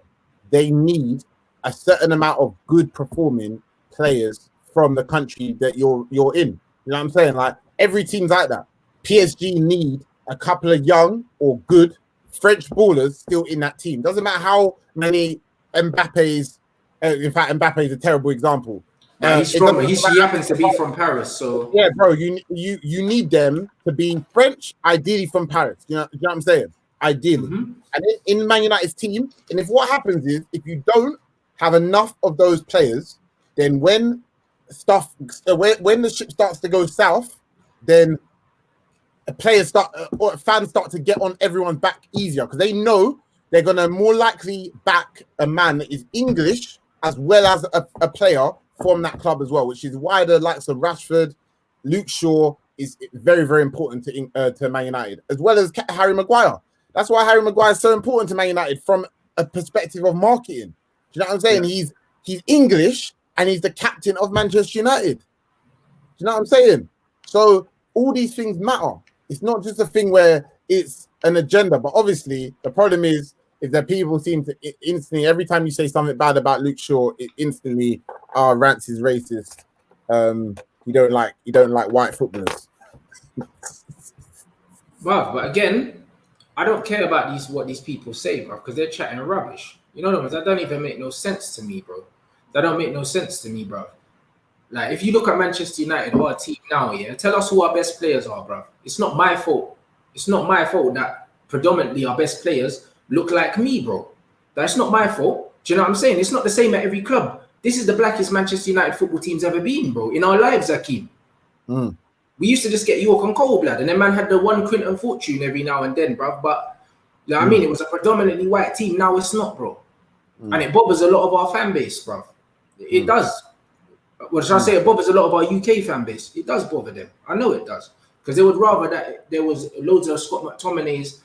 they need a certain amount of good performing players from the country that you're in. You know what I'm saying? Like, every team's like that. PSG need a couple of young or good French ballers still in that team. Doesn't matter how many Mbappe's. In fact, Mbappe is a terrible example. Nah, he's it from. doesn't He happens to be from Paris, so yeah, bro. You need them to be French, ideally from Paris. You know what I'm saying? Ideally, and in Man United's team, and if what happens is if you don't have enough of those players, then when the ship starts to go south, then fans start to get on everyone's back easier because they know they're gonna more likely back a man that is English as well as a player from that club as well, which is why the likes of Rashford, Luke Shaw is very, very important to Man United, as well as Harry Maguire. That's why Harry Maguire is so important to Man United from a perspective of marketing. Do you know what I'm saying? Yeah. He's English and he's the captain of Manchester United. Do you know what I'm saying? So all these things matter. It's not just a thing where it's an agenda, but obviously the problem is that people seem to instantly, every time you say something bad about Luke Shaw, it instantly, Rants is racist. You don't like white footballers. Well, but again, I don't care about what these people say, bro, because they're chatting rubbish. You know what I mean? That don't even make no sense to me, bro. That don't make no sense to me, bro. Like, if you look at Manchester United or our team now, yeah, tell us who our best players are, bro. It's not my fault. It's not my fault that predominantly our best players look like me, bro. That's not my fault. Do you know what I'm saying? It's not the same at every club. This is the blackest Manchester United football team's ever been, bro, in our lives, Akeem. We used to just get York and Cole blood, and then man had the one Quinton Fortune every now and then, bro. But you know what I mean? It was a predominantly white team. Now it's not, bro. And it bothers a lot of our fan base, bro. It does. What should I say? It bothers a lot of our UK fan base. It does bother them. I know it does. Because they would rather that there was loads of Scott McTominays,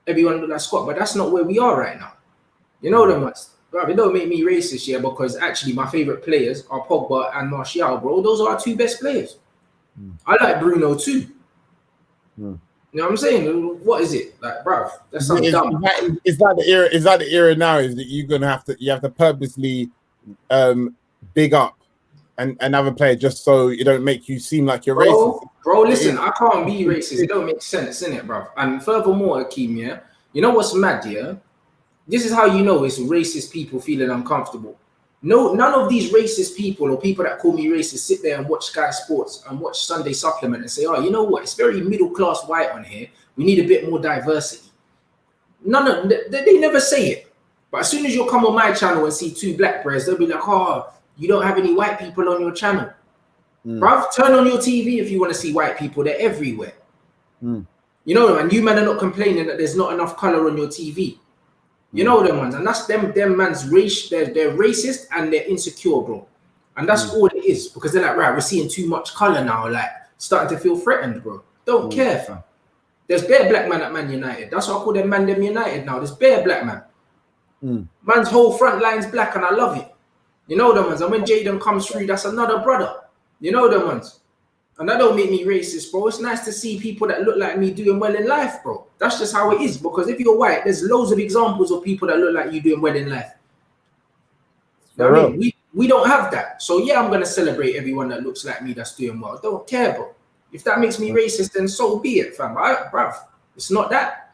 everyone look like Scott, but that's not where we are right now. You know them ones. Bro, it don't make me racist here because actually my favorite players are Pogba and Martial, bro. Those are our two best players. I like Bruno too. You know what I'm saying? What is it? Like, bro, that's something dumb. Is that the era now? Is that you have to purposely big up another player just so it don't make you seem like you're racist? Bro, listen, I can't be racist. It don't make sense, innit, bro? And furthermore, Akeem, yeah, you know what's mad, yeah? This is how you know it's racist people feeling uncomfortable. No, none of these racist people or people that call me racist sit there and watch Sky Sports and watch Sunday Supplement and say, oh, you know what? It's very middle class white on here. We need a bit more diversity. They never say it. But as soon as you come on my channel and see two black players, they'll be like, oh, you don't have any white people on your channel. Bruv, turn on your TV if you want to see white people. They're everywhere. You know, and you men are not complaining that there's not enough color on your TV. You know them ones, and that's them man's race. They're racist and they're insecure, bro. And that's all it is, because they're like, right, we're seeing too much color now, like starting to feel threatened, bro. Don't care, fam. There's bare black man at Man United. That's why I call them Man Them United now. There's bare black man. Man's whole front line's black, and I love it. You know them ones. And when Jadon comes through, that's another brother. You know them ones. And that don't make me racist, bro. It's nice to see people that look like me doing well in life, bro. That's just how it is. Because if you're white, there's loads of examples of people that look like you doing well in life. You know what I mean? We don't have that. So yeah, I'm going to celebrate everyone that looks like me that's doing well. Don't care, bro. If that makes me racist, then so be it, fam. Bruv, it's not that.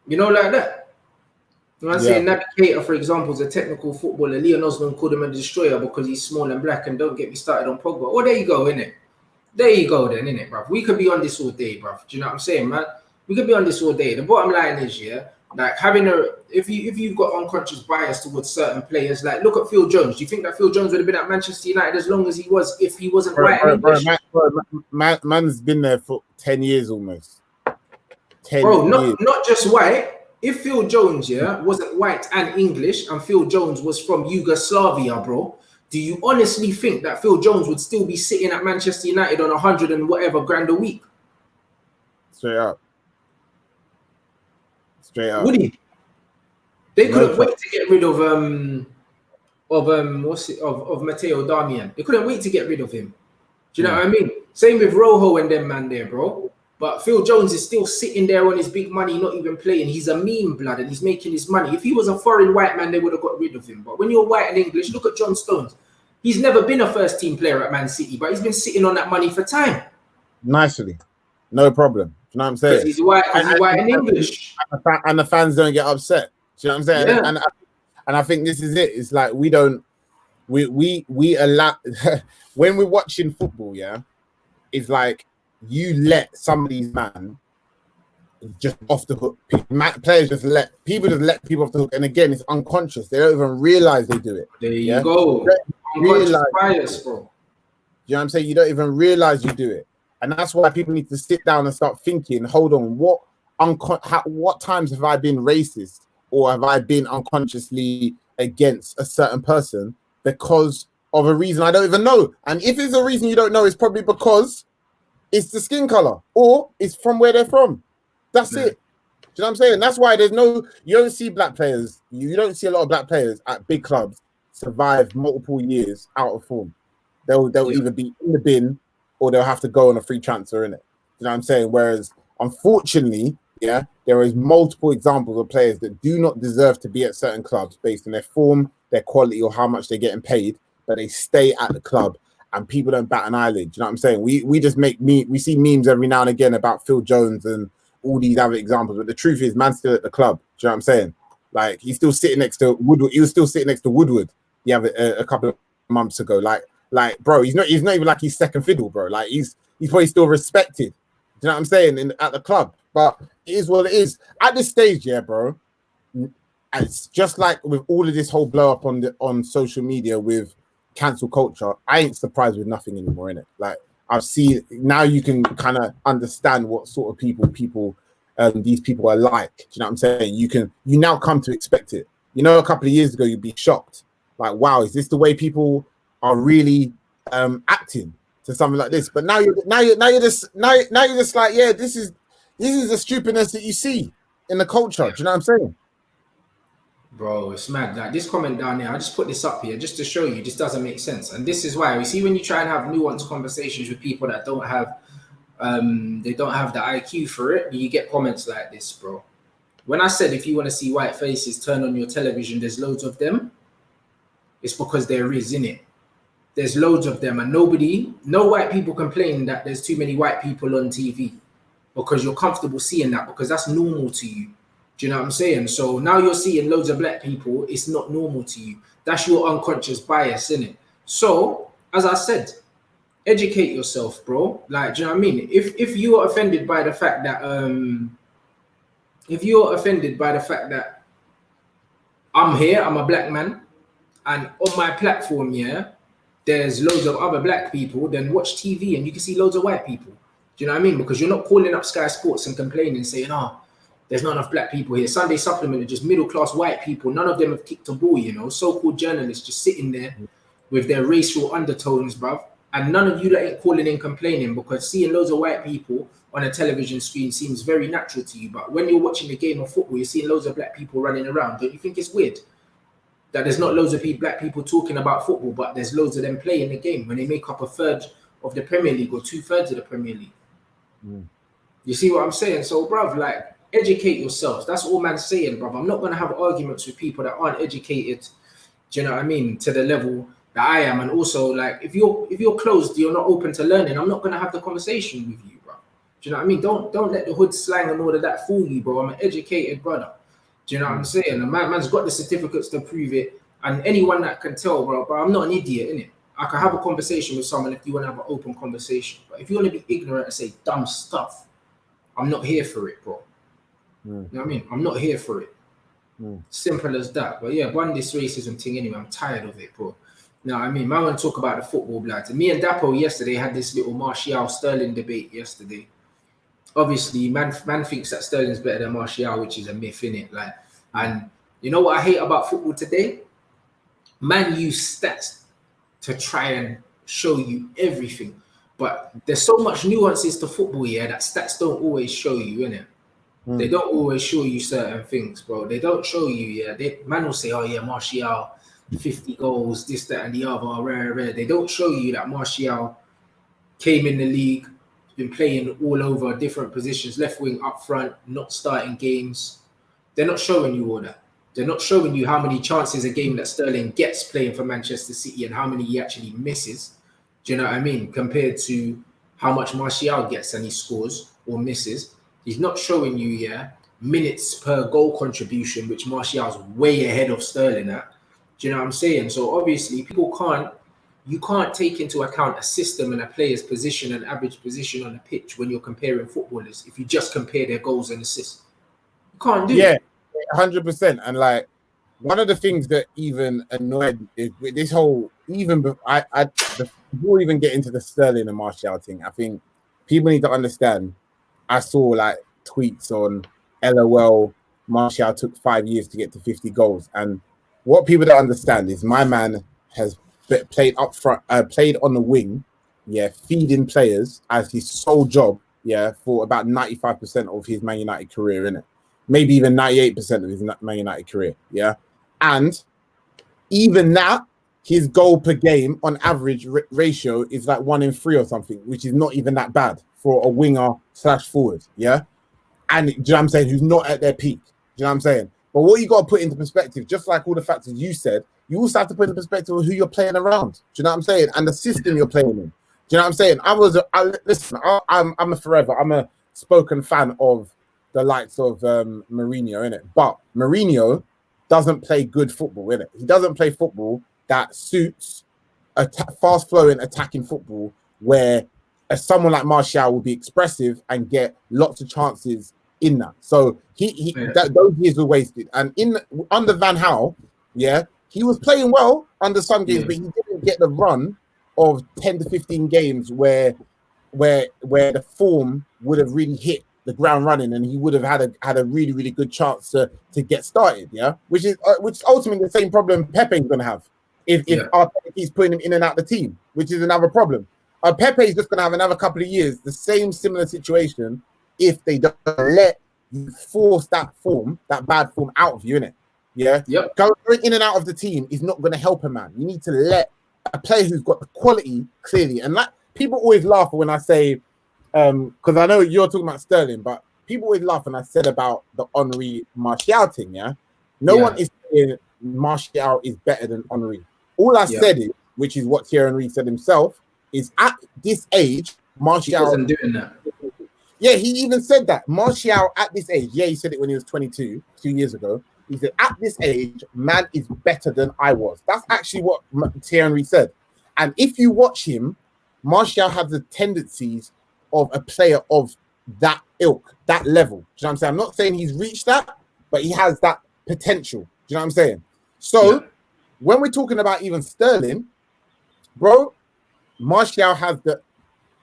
You know, like that. You know what I'm saying? Navigator, for example, is a technical footballer. Leon Osman called him a destroyer because he's small and black, and don't get me started on Pogba. Oh, there you go, innit? There you go then, innit, bruv? We could be on this all day, bruv. Do you know what I'm saying, man? We could be on this all day. The bottom line is, yeah, like having if you've got unconscious bias towards certain players, like look at Phil Jones. Do you think that Phil Jones would have been at Manchester United as long as he was if he wasn't white and English? Man's been there for 10 years almost. 10 bro, years. Not just white. If Phil Jones, yeah, wasn't white and English, and Phil Jones was from Yugoslavia, bro, do you honestly think that Phil Jones would still be sitting at Manchester United on 100 and whatever grand a week? Straight up. Would he? They couldn't wait to get rid of Matteo Darmian. They couldn't wait to get rid of him. Do you know what I mean? Same with Rojo and them man there, bro. But Phil Jones is still sitting there on his big money, not even playing. He's a meme blood and he's making his money. If he was a foreign white man, they would have got rid of him. But when you're white and English, look at John Stones. He's never been a first team player at Man City, but he's been sitting on that money for time. Nicely. No problem. You know what I'm saying? He's white and English. And the fans don't get upset. Do you know what I'm saying? Yeah. And I think this is it. It's like we don't we allow when we're watching football, yeah, it's like you let some of these man just off the hook. Players just let people off the hook, and again, it's unconscious. They don't even realize they do it. There you go. Unconscious bias, bro. You know what I'm saying? You don't even realize you do it, and that's why people need to sit down and start thinking. Hold on, what times have I been racist, or have I been unconsciously against a certain person because of a reason I don't even know? And if it's a reason you don't know, it's probably because it's the skin color or it's from where they're from. That's it. Do you know what I'm saying? That's why you don't see black players. You don't see a lot of black players at big clubs survive multiple years out of form. They'll either be in the bin or they'll have to go on a free transfer in it. You know what I'm saying? Whereas, unfortunately, yeah, there is multiple examples of players that do not deserve to be at certain clubs based on their form, their quality, or how much they're getting paid, but they stay at the club and people don't bat an eyelid. You know what I'm saying? We just we see memes every now and again about Phil Jones and all these other examples, but the truth is, man's still at the club. Do you know what I'm saying? Like, he's still sitting next to Woodward. He was still sitting next to Woodward. A couple of months ago. Like, bro, he's not even like he's second fiddle, bro. Like, he's probably still respected. Do you know what I'm saying? At the club, but it is what it is at this stage, yeah, bro. It's just like with all of this whole blow up on social media with cancel culture. I ain't surprised with nothing anymore, innit? Like, I've seen now you can kind of understand what sort of people these people are like. Do you know what I'm saying? You now come to expect it. You know, a couple of years ago you'd be shocked. Like, wow, is this the way people are really acting to something like this? But now you're just like, yeah, this is the stupidness that you see in the culture. Do you know what I'm saying? Bro, it's mad. Like, this comment down here, I just put this up here just to show you this doesn't make sense. And this is why we see when you try and have nuanced conversations with people that don't have the IQ for it, you get comments like this, bro. When I said if you want to see white faces, turn on your television, there's loads of them. It's because there is, innit? There's loads of them, and no white people complain that there's too many white people on TV because you're comfortable seeing that because that's normal to you. Do you know what I'm saying? So now you're seeing loads of black people, it's not normal to you. That's your unconscious bias, innit? So, as I said, educate yourself, bro. Like, do you know what I mean? If you're offended by the fact that I'm here, I'm a black man, and on my platform, yeah, there's loads of other black people, then watch TV and you can see loads of white people. Do you know what I mean? Because you're not calling up Sky Sports and complaining, saying, there's not enough black people here. Sunday Supplement are just middle-class white people. None of them have kicked a ball, you know, so-called journalists just sitting there with their racial undertones, bruv. And none of you that ain't calling in complaining because seeing loads of white people on a television screen seems very natural to you. But when you're watching the game of football, you're seeing loads of black people running around. Don't you think it's weird that there's not loads of black people talking about football, but there's loads of them playing the game when they make up a third of the Premier League or 2/3 of the Premier League? You see what I'm saying? So, bruv, like, educate yourselves. That's all man's saying, bruv. I'm not going to have arguments with people that aren't educated, do you know what I mean, to the level that I am. And also, like, if you're closed, you're not open to learning, I'm not going to have the conversation with you, bro. Do you know what I mean? Don't let the hood slang and all of that fool you, bro. I'm an educated brother. Do you know what I'm saying? And man's got the certificates to prove it. And anyone that can tell, bro, but I'm not an idiot, innit? I can have a conversation with someone if you want to have an open conversation. But if you want to be ignorant and say dumb stuff, I'm not here for it, bro. You know what I mean? I'm not here for it. Simple as that. But yeah, one this racism thing anyway, I'm tired of it, bro. You know what I mean? I want to talk about the football, blood. And me and Dapo yesterday had this little Martial Sterling debate yesterday. Obviously, man thinks that Sterling's better than Martial, which is a myth, innit? Like, and you know what I hate about football today? Man use stats to try and show you everything. But there's so much nuances to football, yeah, that stats don't always show you, innit? They don't always show you certain things, bro. They don't show you, yeah. Man will say, oh yeah, Martial, 50 goals, this, that, and the other, rare. They don't show you that Martial came in the league, been playing all over different positions, left wing, up front, not starting games. They're not showing you all that. They're not showing you how many chances a game that Sterling gets playing for Manchester City and how many he actually misses. Do you know what I mean? Compared to how much Martial gets and he scores or misses. He's not showing you, yeah, minutes per goal contribution, which Martial's way ahead of Sterling at. Do you know what I'm saying? So obviously you can't take into account a system and a player's position and average position on the pitch when you're comparing footballers if you just compare their goals and assists. You can't do it. 100%. And like one of the things that even annoyed is with this whole before we even get into the Sterling and Martial thing, I think people need to understand. I saw like tweets on LOL. Martial took 5 years to get to 50 goals, and what people don't understand is my man has played up front, played on the wing, feeding players as his sole job, for about 95% of his Man United career, innit? Maybe even 98% of his Man United career, and even that, his goal per game on average ratio is like 1 in 3 or something, which is not even that bad for a winger / forward, and do you know what I'm saying, who's not at their peak. Do you know what I'm saying? But what you got to put into perspective, just like all the factors you said, you also have to put into perspective of who you're playing around. Do you know what I'm saying? And the system you're playing in. Do you know what I'm saying? I'm a spoken fan of the likes of Mourinho, innit? But Mourinho doesn't play good football, innit? He doesn't play football that suits a fast-flowing attacking football where someone like Martial will be expressive and get lots of chances in that. So those years were wasted. And under Van Gaal, he was playing well under some games, but he didn't get the run of 10 to 15 games where the form would have really hit the ground running, and he would have had a really, really good chance to get started. Which is ultimately the same problem Pepe's gonna have if Arteta keeps putting him in and out the team, which is another problem. Pepe is just gonna have another couple of years, the same similar situation, if they don't let you force that bad form out of you, innit? Going in and out of the team is not going to help a man. You need to let a player who's got the quality clearly. And that people always laugh when I say, because I know you're talking about Sterling, but people always laugh when I said about the Henry Martial thing. No one is saying Martial is better than Henry. All I said is, which is what Thierry Henry said himself, is at this age, Martial wasn't doing that. Yeah, he even said that. Martial at this age, he said it when he was 22, 2 years ago. He said, at this age, man is better than I was. That's actually what Thierry Henry said. And if you watch him, Martial has the tendencies of a player of that ilk, that level. Do you know what I'm saying? I'm not saying he's reached that, but he has that potential. Do you know what I'm saying? So when we're talking about even Sterling, bro, Martial has the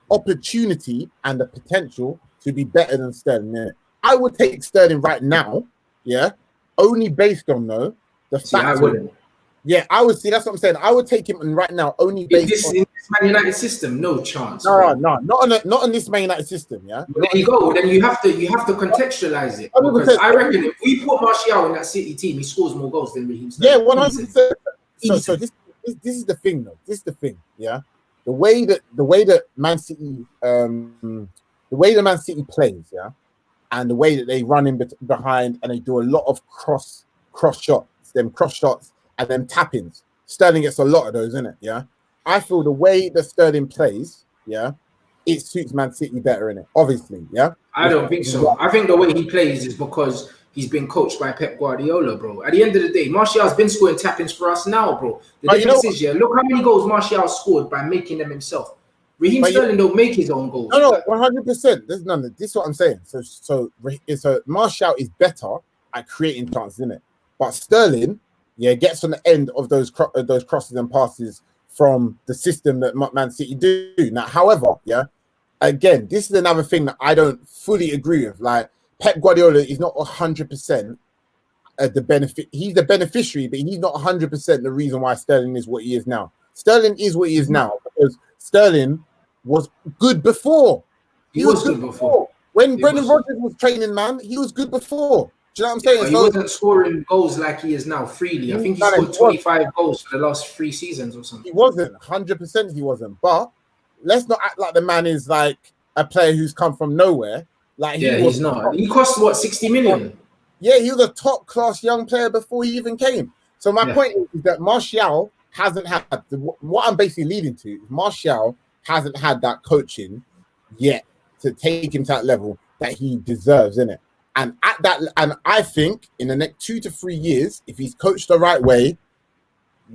opportunity and the potential to be better than Sterling. I would take Sterling right now, only based on the fact. I wouldn't. I would see. That's what I'm saying. I would take him right now only based on this Man United system. No chance. No, not on this Man United system. There you go. Then you have to contextualize it, because I reckon if we put Martial in that City team, he scores more goals than Raheem Sterling. 100%. So this is the thing, though. This is the thing. The way that Man City, the way the Man City plays, and the way that they run in behind and they do a lot of cross shots, and them tap-ins. Sterling gets a lot of those, innit? I feel the way that Sterling plays, it suits Man City better, innit? Obviously, I don't think so. I think the way he plays is because he's been coached by Pep Guardiola, bro. At the end of the day, Martial's been scoring tap-ins for us now, bro. The difference is, look how many goals Martial scored by making them himself. Raheem Sterling don't make his own goals. No, 100%. There's none. This is what I'm saying. So Martial is better at creating chances, isn't it? But Sterling, gets on the end of those crosses and passes from the system that Man City do. Now, however, again, this is another thing that I don't fully agree with. Like, Pep Guardiola is not 100% the benefit. He's the beneficiary, but he's not 100% the reason why Sterling is what he is now. Sterling is what he is now because Sterling was good before. He was good before. When Brendan Rodgers was training, man, he was good before. Do you know what I'm saying? He wasn't scoring goals like he is now freely. I think he scored 25 goals for the last 3 seasons or something. He wasn't. 100% he wasn't. But let's not act like the man is like a player who's come from nowhere. Like he's not. He cost, what, 60 million? Yeah, he was a top-class young player before he even came. So my point is that Martial hasn't had what I'm basically leading to is Martial hasn't had that coaching yet to take him to that level that he deserves, innit? And I think in the next 2 to 3 years, if he's coached the right way,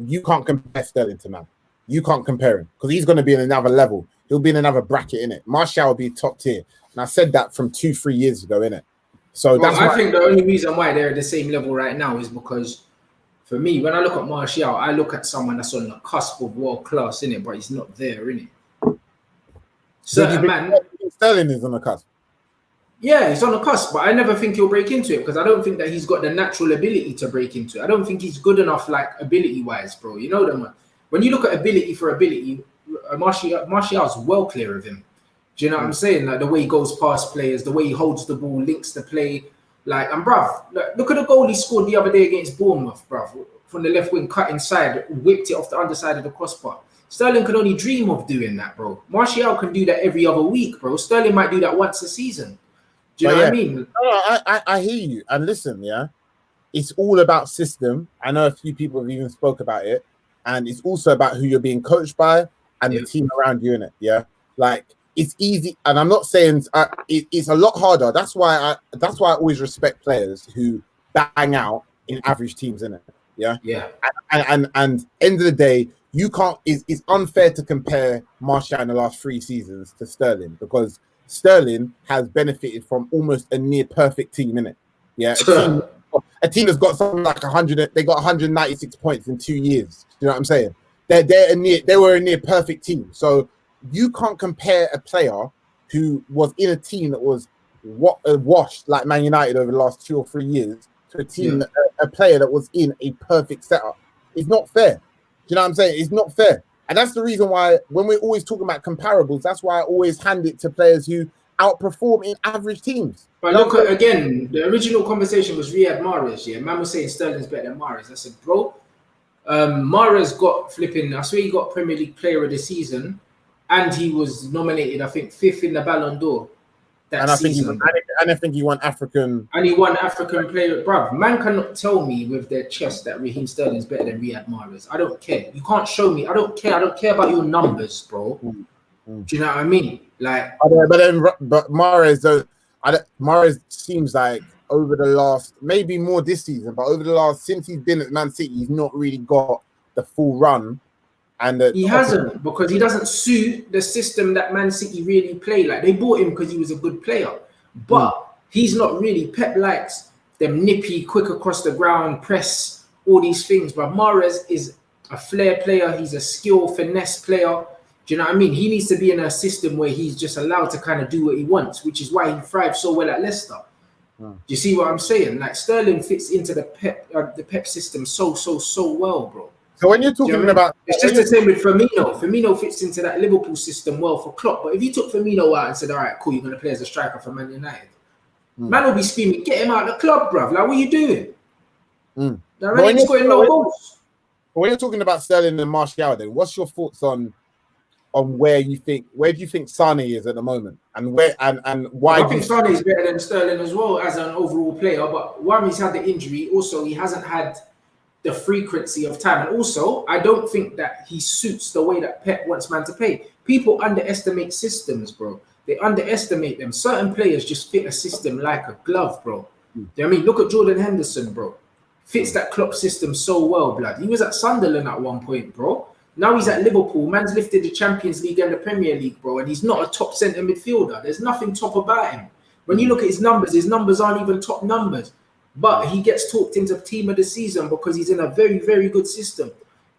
you can't compare Sterling to man. You can't compare him because he's going to be in another level. He'll be in another bracket, innit? Martial will be top tier. And I said that from 2-3 years ago, innit? So Well, that's I think the only reason why they're at the same level right now is because, for me, when I look at Martial, I look at someone that's on the cusp of world class, innit? But he's not there, innit? Certain man. Sterling is on the cusp. Yeah, he's on the cusp, but I never think he'll break into it because I don't think that he's got the natural ability to break into it. I don't think he's good enough, like, ability-wise, bro. You know them. When you look at ability for ability, Martial's well clear of him. Do you know what I'm saying? Like the way he goes past players, the way he holds the ball, links the play. Like, and bruv, look at the goal he scored the other day against Bournemouth, bruv. From the left wing, cut inside, whipped it off the underside of the crossbar. Sterling could only dream of doing that, bro. Martial can do that every other week, bro. Sterling might do that once a season. Do you know what I mean? No, I hear you. And listen, yeah, it's all about system. I know a few people have even spoke about it. And it's also about who you're being coached by and the team around you in it. Yeah, like it's easy, and I'm not saying it's a lot harder. That's why I always respect players who bang out in average teams in it. Yeah, yeah. And end of the day, you can't. It's unfair to compare Martial in the last 3 seasons to Sterling because Sterling has benefited from almost a near perfect team in it. Yeah, a team that's got something like 100. They got 196 points in 2 years. You know what I'm saying? They were a near perfect team. So you can't compare a player who was in a team that was washed like Man United over the last 2 or 3 years to a team, a player that was in a perfect setup. It's not fair. Do you know what I'm saying? It's not fair. And that's the reason why when we're always talking about comparables, that's why I always hand it to players who outperform in average teams. But look at, again, the original conversation was Riyad Mahrez. Yeah, man was saying Sterling's better than Mahrez. I said, bro, Mahrez got flipping, I swear he got Premier League Player of the Season, and he was nominated, I think, 5th in the Ballon d'Or that season. I think he won African. And he won African Player. Bruv, man cannot tell me with their chest that Raheem Sterling's better than Riyad Mahrez. I don't care. You can't show me. I don't care. I don't care about your numbers, bro. Do you know what I mean? Like, but Mahrez, Mahrez seems like over the last, maybe more this season, but over the last, since he's been at Man City, he's not really got the full run. And he hasn't, because he doesn't suit the system that Man City really play. Like, they bought him because he was a good player, but he's not really. Pep likes them nippy, quick across the ground, press, all these things. But Mahrez is a flair player. He's a skill, finesse player. Do you know what I mean? He needs to be in a system where he's just allowed to kind of do what he wants, which is why he thrives so well at Leicester. Do you see what I'm saying? Like, Sterling fits into the Pep system so well, bro. So when you're talking about, it's just the same with Firmino. Firmino fits into that Liverpool system well for Klopp. But if you took Firmino out and said, "All right, cool, you're going to play as a striker for Man United," man will be screaming, "Get him out of the club, bruv! Like, what are you doing?" Now, man ain't scoring no goals. When you're talking about Sterling and Martial, then what's your thoughts on where do you think Sane is at the moment, and why? I think Sane is better than Sterling as well as an overall player. But one, he's had the injury. Also, he hasn't had the frequency of time, and also I don't think that he suits the way that Pep wants man to play. People underestimate systems, bro. They underestimate them. Certain players just fit a system like a glove, bro. Do you know what I mean? Look at Jordan Henderson, bro. Fits that Klopp system so well, blood. He was at Sunderland at one point, bro. Now he's at Liverpool. Man's lifted the Champions League and the Premier League, bro, and he's not a top centre midfielder. There's nothing top about him. When you look at his numbers aren't even top numbers. But he gets talked into team of the season because he's in a very, very good system.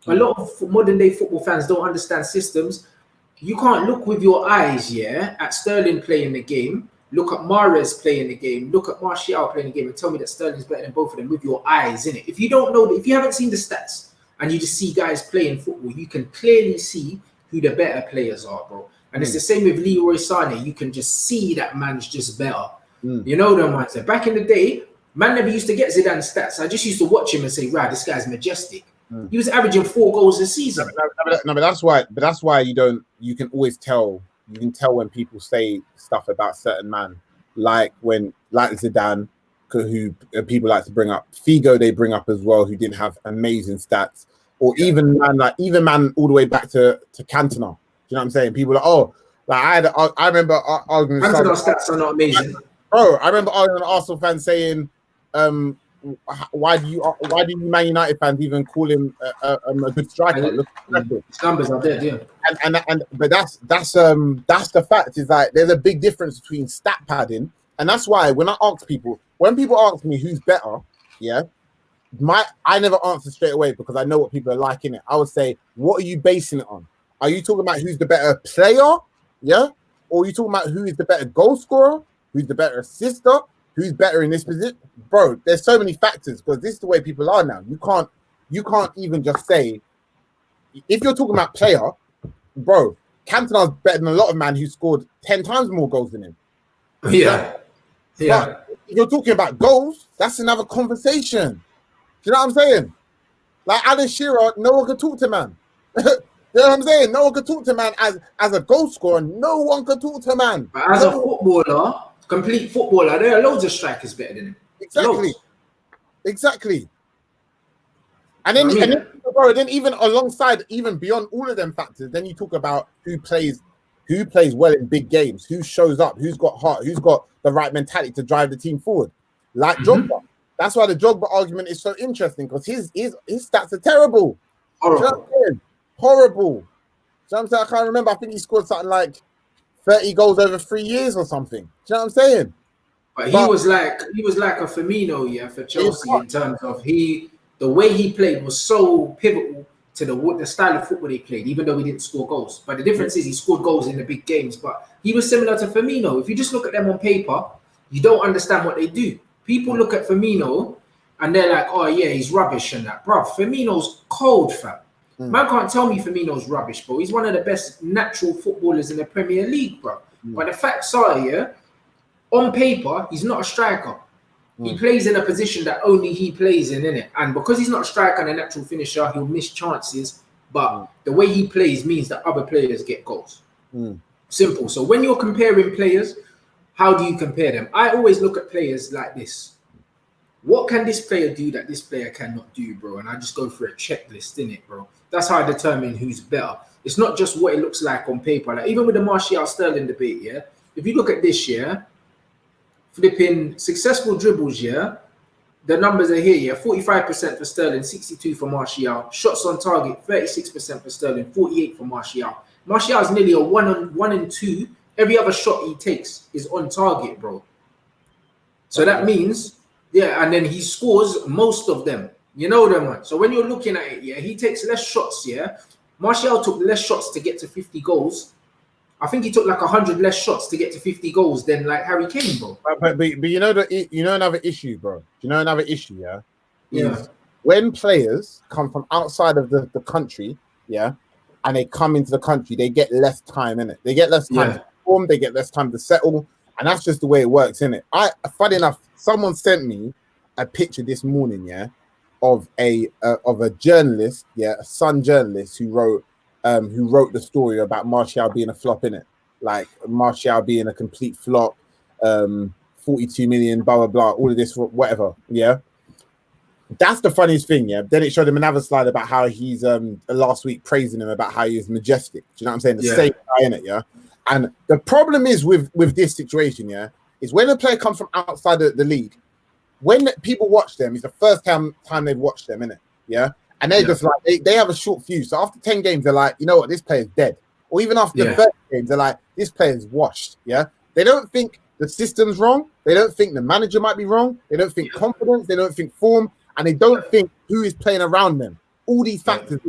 A lot of modern day football fans don't understand systems. You can't look with your eyes, at Sterling playing the game, look at Mahrez playing the game, look at Martial playing the game, and tell me that Sterling's better than both of them with your eyes, innit? If you don't know, if you haven't seen the stats and you just see guys playing football, you can clearly see who the better players are, bro. And it's the same with Leroy Sané. You can just see that man's just better. You know them ones. Back in the day, man never used to get Zidane's stats. I just used to watch him and say, "Right, this guy's majestic." He was averaging 4 goals a season. No, but that's why. But that's why you can always tell. You can tell when people say stuff about certain man, like Zidane, who people like to bring up. Figo, they bring up as well, who didn't have amazing stats, or even man all the way back to Cantona. Do you know what I'm saying? People are like, oh, like I remember arguing. Cantona's stats are not amazing. Bro, I remember arguing an Arsenal fan saying, why do you Man United fans even call him a good striker? Look, his numbers are dead, yeah. But that's the fact, is like there's a big difference between stat padding, and that's why when people ask me who's better, yeah, I never answer straight away because I know what people are like in it. I would say, what are you basing it on? Are you talking about who's the better player, yeah, or are you talking about who is the better goal scorer, who's the better assister, who's better in this position, bro? There's so many factors because this is the way people are now. You can't even just say, if you're talking about player, bro, Cantona's better than a lot of men who scored 10 times more goals than him. Yeah. But if you're talking about goals, that's another conversation. Do you know what I'm saying? Like Alan Shearer, no one could talk to, man. You know what I'm saying? No one could talk to, man, as a goal scorer. No one could talk to, man. But as a footballer, complete footballer, there are loads of strikers better than him. Exactly. And then, bro, then even alongside, even beyond all of them factors, then you talk about who plays well in big games, who shows up, who's got heart, who's got the right mentality to drive the team forward. Like Drogba. That's why the Drogba argument is so interesting, because his stats are terrible. Horrible. So I'm saying, I can't remember. I think he scored something like 30 goals over 3 years or something. Do you know what I'm saying? But he was like a Firmino, yeah, for Chelsea, in terms of the way he played was so pivotal to the style of football they played, even though he didn't score goals. But the difference is he scored goals in the big games. But he was similar to Firmino. If you just look at them on paper, you don't understand what they do. People look at Firmino and they're like, oh yeah, he's rubbish and that. Bro, Firmino's cold, fam. Man can't tell me Firmino's rubbish, bro. He's one of the best natural footballers in the Premier League, bro. But the facts are, yeah, on paper, he's not a striker. He plays in a position that only he plays in, innit? And because he's not a striker and a natural finisher, he'll miss chances. But the way he plays means that other players get goals. Simple. So when you're comparing players, how do you compare them? I always look at players like this. What can this player do that this player cannot do, bro? And I just go for a checklist, innit, bro? That's how I determine who's better. It's not just what it looks like on paper. Like even with the Martial Sterling debate, yeah? If you look at this, yeah, flipping successful dribbles, yeah, the numbers are here, yeah, 45% for Sterling, 62 for Martial. Shots on target, 36% for Sterling, 48 for Martial. Martial is nearly a 1 and 2. Every other shot he takes is on target, bro. So that means, yeah, and then he scores most of them. You know them, man. So when you're looking at it, yeah, he takes less shots, yeah. Martial took less shots to get to 50 goals. I think he took like 100 less shots to get to 50 goals than like Harry Kane, bro. But you know another issue, bro. You know another issue, yeah? Yeah. When players come from outside of the country, yeah, and they come into the country, they get less time in it. They get less time to perform, they get less time to settle, and that's just the way it works, innit? Funny enough, someone sent me a picture this morning, yeah, of a journalist, yeah, a Sun journalist who wrote the story about Martial being a flop, innit? Like Martial being a complete flop, 42 million, blah blah blah, all of this, whatever, yeah. That's the funniest thing, yeah. Then it showed him another slide about how he's last week praising him about how he's majestic. Do you know what I'm saying? The same guy in it, yeah. And the problem is with this situation, yeah, is when a player comes from outside the league, when people watch them, it's the first time they've watched them, innit? Yeah. And they're just like they have a short fuse. So after 10 games, they're like, you know what, this player's dead. Or even after the 30 games, they're like, this player's washed. Yeah. They don't think the system's wrong. They don't think the manager might be wrong. They don't think confidence. They don't think form. And they don't think who is playing around them. All these factors,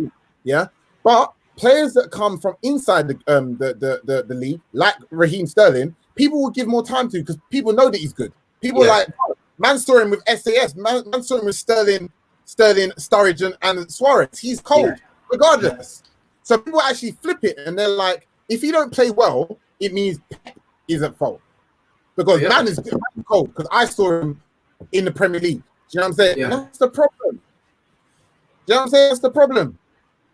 yeah. But players that come from inside the league, like Raheem Sterling, people will give more time to because people know that he's good. People are like, oh, man saw him with SAS, man saw him with Sterling, Sturridge, and Suarez. He's cold, regardless. So people actually flip it and they're like, if you don't play well, it means Pep is at fault. Because man is cold, because I saw him in the Premier League. Do you know what I'm saying? Yeah. That's the problem. Do you know what I'm saying? That's the problem.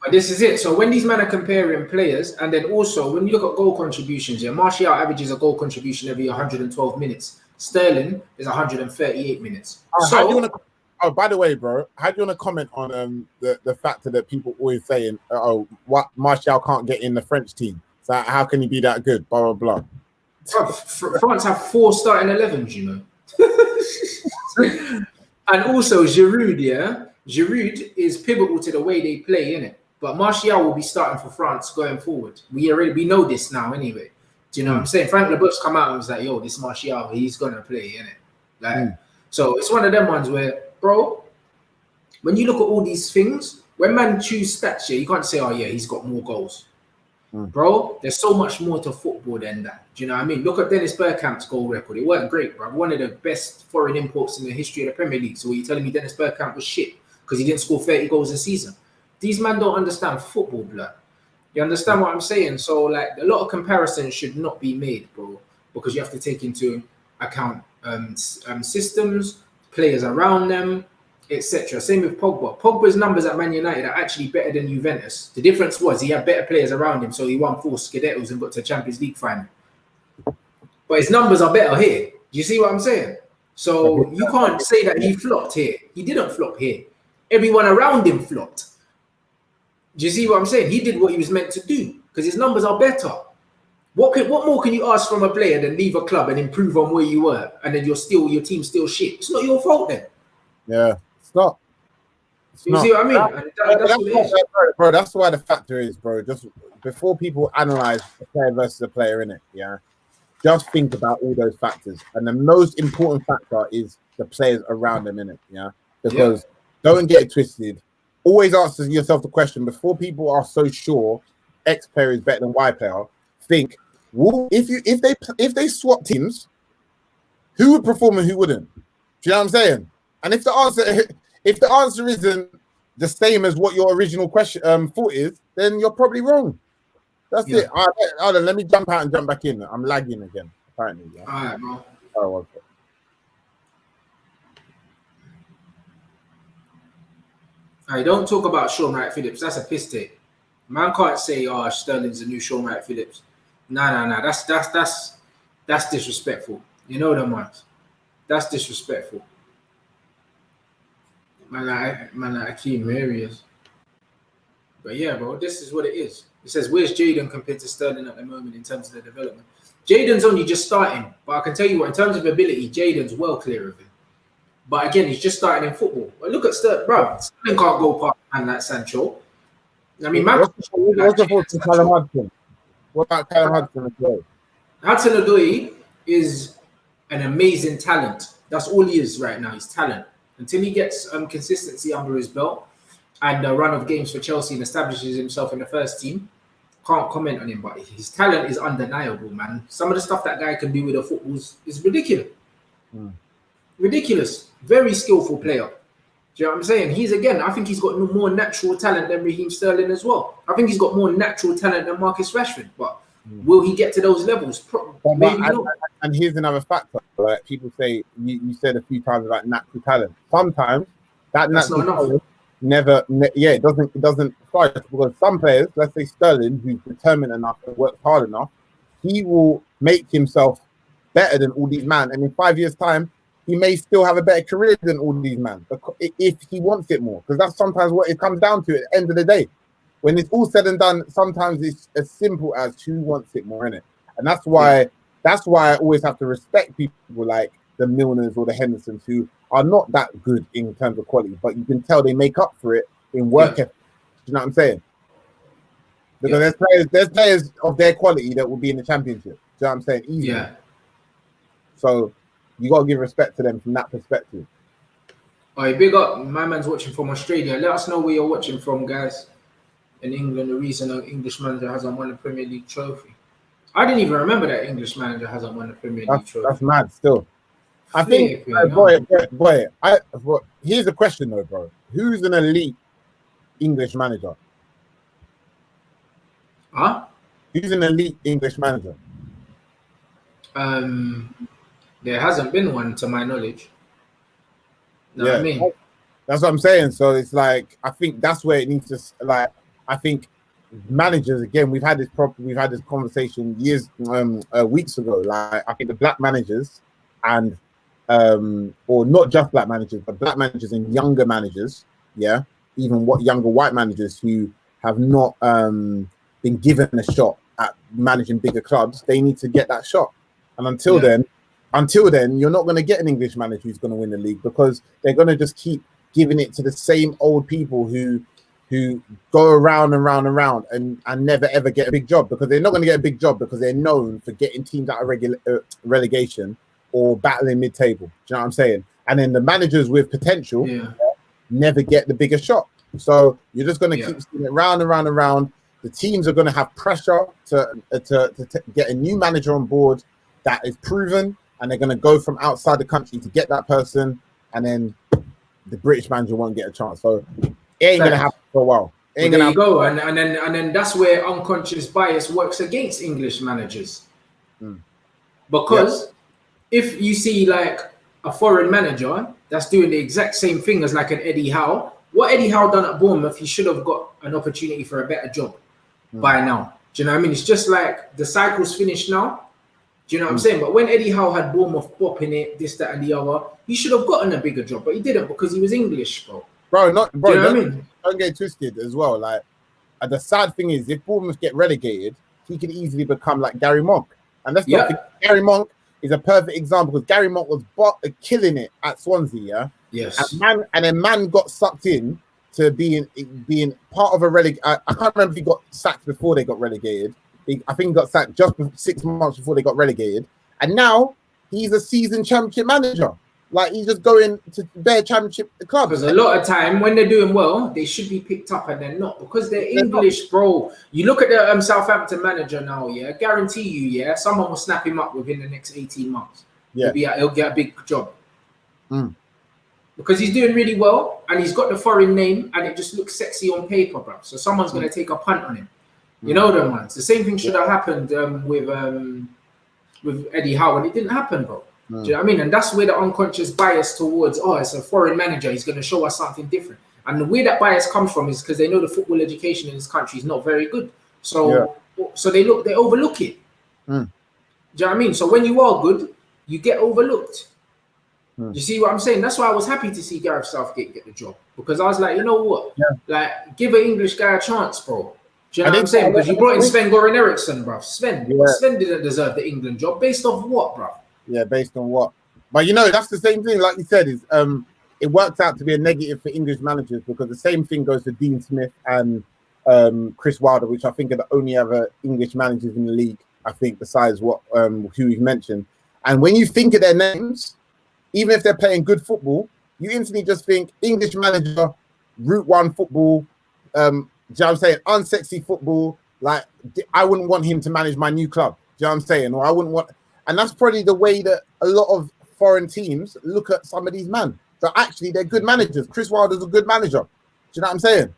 But this is it. So when these men are comparing players, and then also when you look at goal contributions, Martial averages a goal contribution every 112 minutes. Sterling is 138 minutes. By the way, bro, how do you want to comment on the factor that people always saying, what Martial can't get in the French team? So how can he be that good? Blah, blah, blah. France have 4 starting 11s, you know. And also Giroud, yeah. Giroud is pivotal to the way they play, innit? But Martial will be starting for France going forward. We know this now anyway. Do you know what I'm saying? Frank Leboeuf's come out and was like, yo, this Martial, he's gonna play, innit? Like, so it's one of them ones where, bro, when you look at all these things, when man choose stats, yeah, you can't say, oh yeah, he's got more goals. Bro, there's so much more to football than that. Do you know what I mean? Look at Dennis Bergkamp's goal record. It wasn't great, bro. One of the best foreign imports in the history of the Premier League. So are you telling me Dennis Bergkamp was shit because he didn't score 30 goals a season? These men don't understand football, blood. You understand what I'm saying? So, like, a lot of comparisons should not be made, bro, because you have to take into account systems, players around them, etc. Same with Pogba. Pogba's numbers at Man United are actually better than Juventus. The difference was he had better players around him, so he won 4 Scudettos and got to Champions League final. But his numbers are better here. Do you see what I'm saying? So you can't say that he flopped here. He didn't flop here. Everyone around him flopped. Do you see what I'm saying? He did what he was meant to do because his numbers are better. What more can you ask from a player than leave a club and improve on where you were, and then your team's still shit? It's not your fault then. Yeah. Not. You see what I mean? That's what it is. Bro, that's why the factor is, bro. Just before people analyze the player versus the player in it, yeah, just think about all those factors. And the most important factor is the players around them in it, yeah. Because don't get it twisted. Always answer yourself the question before people are so sure X player is better than Y player. Think, well, if they swap teams, who would perform and who wouldn't? Do you know what I'm saying? And if the answer isn't the same as what your original question thought is, then you're probably wrong. That's it. All right, let me jump out and jump back in. I'm lagging again, apparently. Yeah. All right, bro. Oh, okay. All right, don't talk about Sean Wright Phillips. That's a piss take. Man can't say, "Oh, Sterling's the new Sean Wright Phillips." Nah. That's disrespectful. You know them ones. That's disrespectful. Man, Akeem, here he is. But yeah, bro, this is what it is. It says, where's Jadon compared to Sterling at the moment in terms of the development? Jadon's only just starting, but I can tell you what, in terms of ability, Jadon's well clear of him. But again, he's just starting in football. But look at Sterling, bro. Sterling can't go past man like Sancho. I mean, man. What about Callum Hudson as well? Hudson-Odoi is an amazing talent. That's all he is right now. He's talent. Until he gets consistency under his belt and a run of games for Chelsea and establishes himself in the first team, can't comment on him. But his talent is undeniable, man. Some of the stuff that guy can do with the football is ridiculous. Ridiculous. Very skillful player. Do you know what I'm saying? I think he's got more natural talent than Raheem Sterling as well. I think he's got more natural talent than Marcus Rashford. But will he get to those levels? Maybe not. And here's another factor. Like people say, you said a few times about natural talent. Sometimes that's natural talent it doesn't flourish because some players, let's say Sterling, who's determined enough and works hard enough, he will make himself better than all these men. And in 5 years' time, he may still have a better career than all these men if he wants it more. Because that's sometimes what it comes down to at the end of the day. When it's all said and done, sometimes it's as simple as who wants it more in it. And that's why I always have to respect people like the Milners or the Hendersons who are not that good in terms of quality, but you can tell they make up for it in work ethic. Do you know what I'm saying? Because there's players of their quality that will be in the championship. Do you know what I'm saying? Easy. Yeah. So you got to give respect to them from that perspective. All right, big up. My man's watching from Australia. Let us know where you're watching from, guys. In England, the reason an English manager hasn't won the Premier League trophy. I didn't even remember that English manager hasn't won the Premier League trophy. That's mad still. I think, boy, here's a question though, bro. Who's an elite English manager? Huh? Who's an elite English manager? There hasn't been one to my knowledge. Know what I mean? That's what I'm saying. So it's like, I think that's where it needs to, like, I think managers, again, we've had this conversation weeks ago. Like, I think the black managers and or not just black managers, but black managers and younger managers, even younger white managers who have not been given a shot at managing bigger clubs, they need to get that shot. And until then, until then, you're not going to get an English manager who's going to win the league, because they're going to just keep giving it to the same old people who go around and round and round and never ever get a big job, because they're not going to get a big job because they're known for getting teams out of relegation or battling mid-table. Do you know what I'm saying? And then the managers with potential never get the bigger shot. So you're just going to keep seeing it round and round and round. The teams are going to have pressure to get a new manager on board that is proven, and they're going to go from outside the country to get that person, and then the British manager won't get a chance. So it ain't going to happen for a while. Well, there you go, and then that's where unconscious bias works against English managers, because if you see like a foreign manager that's doing the exact same thing as like an Eddie Howe, what Eddie Howe done at Bournemouth, he should have got an opportunity for a better job by now. Do you know what I mean? It's just like the cycle's finished now. Do you know what I'm saying? But when Eddie Howe had Bournemouth bopping it, this, that, and the other, he should have gotten a bigger job, but he didn't because he was English, bro. Do you know what I mean? Don't get twisted as well. Like, the sad thing is, if Bournemouth get relegated, he could easily become like Gary Monk. And let's not forget, Gary Monk is a perfect example, because Gary Monk was killing it at Swansea, Yes. And then man got sucked in to being part of a I can't remember if he got sacked before they got relegated. I think he got sacked just 6 months before they got relegated. And now he's a seasoned championship manager. Like, he's just going to bare championship clubs. Because a lot of time when they're doing well, they should be picked up, and they're not, because they're English, bro. You look at the Southampton manager now, guarantee you, someone will snap him up within the next 18 months. He'll get a big job. Because he's doing really well, and he's got the foreign name, and it just looks sexy on paper, bro. So someone's going to take a punt on him. You know them ones. The same thing should have happened with Eddie Howe, and it didn't happen, bro. Do you know what I mean? And that's where the unconscious bias towards, it's a foreign manager, he's going to show us something different. And the way that bias comes from is because they know the football education in this country is not very good. So they overlook it. Do you know what I mean? So when you are good, you get overlooked. You see what I'm saying? That's why I was happy to see Gareth Southgate get the job, because I was like, you know what? Like, give an English guy a chance, bro. Do you know what I'm saying? Because you brought in Sven-Göran Eriksson, bro. Sven didn't deserve the England job. Based off what, bro? Yeah, based on what? But you know, that's the same thing. Like you said, is it works out to be a negative for English managers, because the same thing goes to Dean Smith and Chris Wilder, which I think are the only other English managers in the league, I think, besides who we've mentioned. And when you think of their names, even if they're playing good football, you instantly just think English manager, Route 1 football, do you know what I'm saying? Unsexy football. Like, I wouldn't want him to manage my new club. Do you know what I'm saying? Or I wouldn't want. And that's probably the way that a lot of foreign teams look at some of these men. So actually, they're good managers. Chris Wilder's a good manager. Do you know what I'm saying?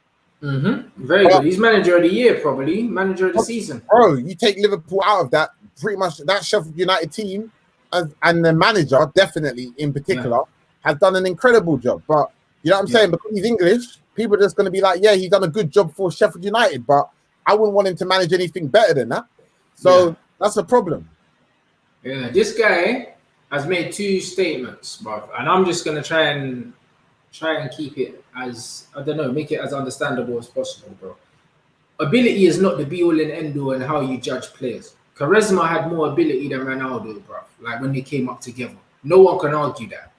Very good. He's manager of the year, probably. Manager of the season. Bro, you take Liverpool out of that, pretty much that Sheffield United team, and the manager, definitely in particular, has done an incredible job. But you know what I'm saying? Because he's English, people are just going to be like, yeah, he's done a good job for Sheffield United, but I wouldn't want him to manage anything better than that. So that's a problem. Yeah, this guy has made 2 statements, bro, and I'm just going to try and keep it as, I don't know, make it as understandable as possible, bro. Ability is not the be-all and end-all in how you judge players. Charisma had more ability than Ronaldo, bro, like when they came up together. No one can argue that.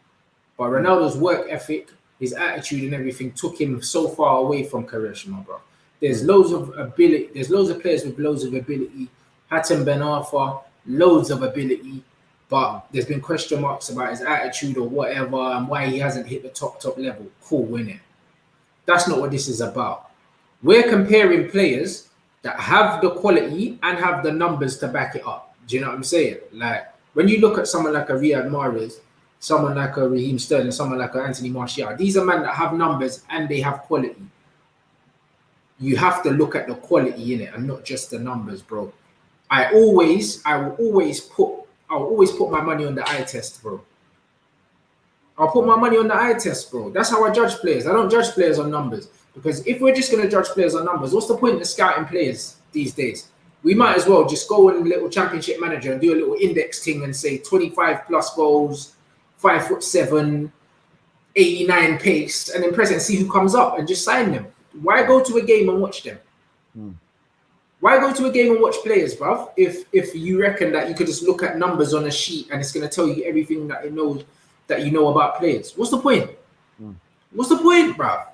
But Ronaldo's work ethic, his attitude and everything took him so far away from charisma, bro. There's loads of ability. There's loads of players with loads of ability. Hatem Ben Arfa, loads of ability. But there's been question marks about his attitude or whatever and why he hasn't hit the top level. Cool, innit? That's not what this is about. We're comparing players that have the quality and have the numbers to back it up. Do you know what I'm saying? Like, when you look at someone like a Riyad Mahrez, someone like a Raheem Sterling, someone like a Anthony Martial, these are men that have numbers and they have quality. You have to look at the quality in it and not just the numbers, bro. I will always put my money on the eye test, bro. I'll put my money on the eye test, bro. That's how I judge players. I don't judge players on numbers. Because if we're just going to judge players on numbers, what's the point of scouting players these days? We might as well just go in a little championship manager and do a little index thing and say 25 plus goals, 5'7", 89 pace, and then press and see who comes up and just sign them. Why go to a game and watch them? Why go to a game and watch players, bruv? If you reckon that you could just look at numbers on a sheet and it's gonna tell you everything that you know about players. What's the point? What's the point, bruv?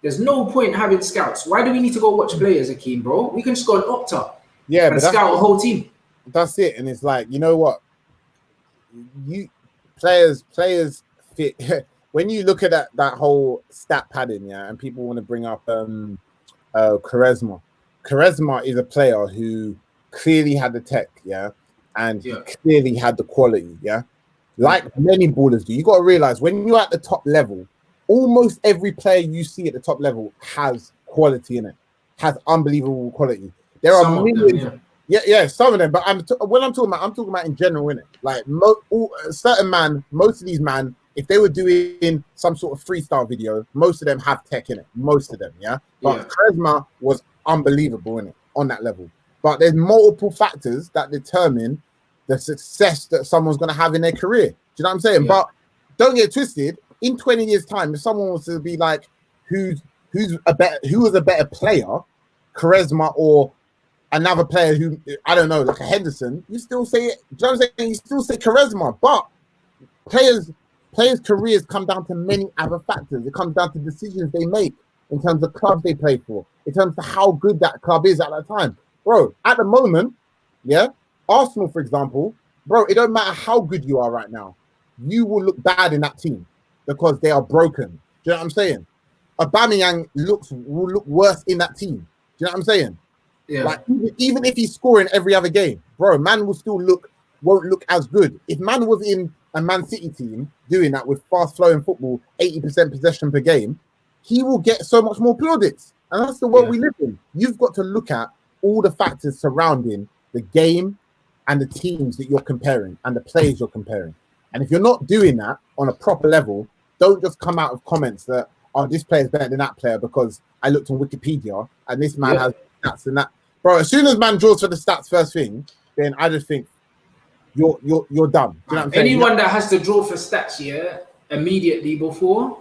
There's no point having scouts. Why do we need to go watch players, Akeem, bro? We can just go on Opta and scout a whole team. That's it. And it's like, you know what? Players fit. When you look at that whole stat padding, yeah, and people want to bring up charisma. Charisma is a player who clearly had the tech, yeah, and clearly had the quality, yeah. Like many ballers do. You got to realize when you're at the top level, almost every player you see at the top level has quality in it, has unbelievable quality. There are millions. Yeah, some of them. But I'm talking about in general, innit? Like most of these man, if they were doing some sort of freestyle video, most of them have tech in it. Most of them, yeah. But charisma was unbelievable in it on that level. But there's multiple factors that determine the success that someone's going to have in their career. Do you know what I'm saying? But don't get twisted. In 20 years' time, if someone was to be like, who was a better player, charisma or another player who, I don't know, like a Henderson, you still say it. Do you know what I'm saying? You still say charisma, but players' careers come down to many other factors. It comes down to decisions they make in terms of clubs they play for, in terms of how good that club is at that time. Bro, at the moment, Arsenal, for example, bro, it don't matter how good you are right now. You will look bad in that team because they are broken. Do you know what I'm saying? Aubameyang will look worse in that team. Do you know what I'm saying? Yeah. Like even if he's scoring every other game, bro, man won't look as good. If man was in a Man City team doing that with fast-flowing football, 80% possession per game, he will get so much more plaudits. And that's the world we live in. You've got to look at all the factors surrounding the game and the teams that you're comparing and the players you're comparing. And if you're not doing that on a proper level, don't just come out of comments that, oh, this player is better than that player because I looked on Wikipedia and this man has stats and that. Bro, as soon as man draws for the stats first thing, then I just think you're done. Do you know what I'm saying? Anyone that has to draw for stats, immediately before,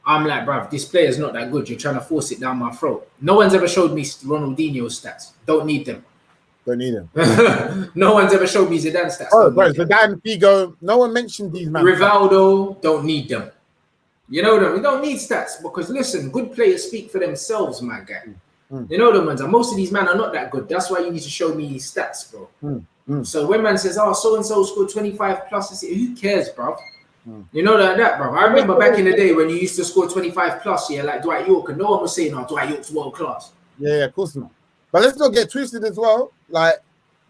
I'm like, bruv, this player is not that good. You're trying to force it down my throat. No one's ever showed me Ronaldinho's stats. Don't need them. Don't need them. No one's ever showed me Zidane's stats. Oh, bro, Zidane, Figo, no one mentioned these man. Rivaldo, don't need them. You know them. We don't need stats because listen, good players speak for themselves, my guy. You know them ones. And most of these men are not that good. That's why you need to show me stats, bro. So when man says, "Oh, so and so scored 25 plus," who cares, bro? You know that, bro. I remember back in the day when you used to score 25 plus, like Dwight York, and no one was saying, "Oh, Dwight York's world class." Yeah, of course not. But let's not get twisted as well. Like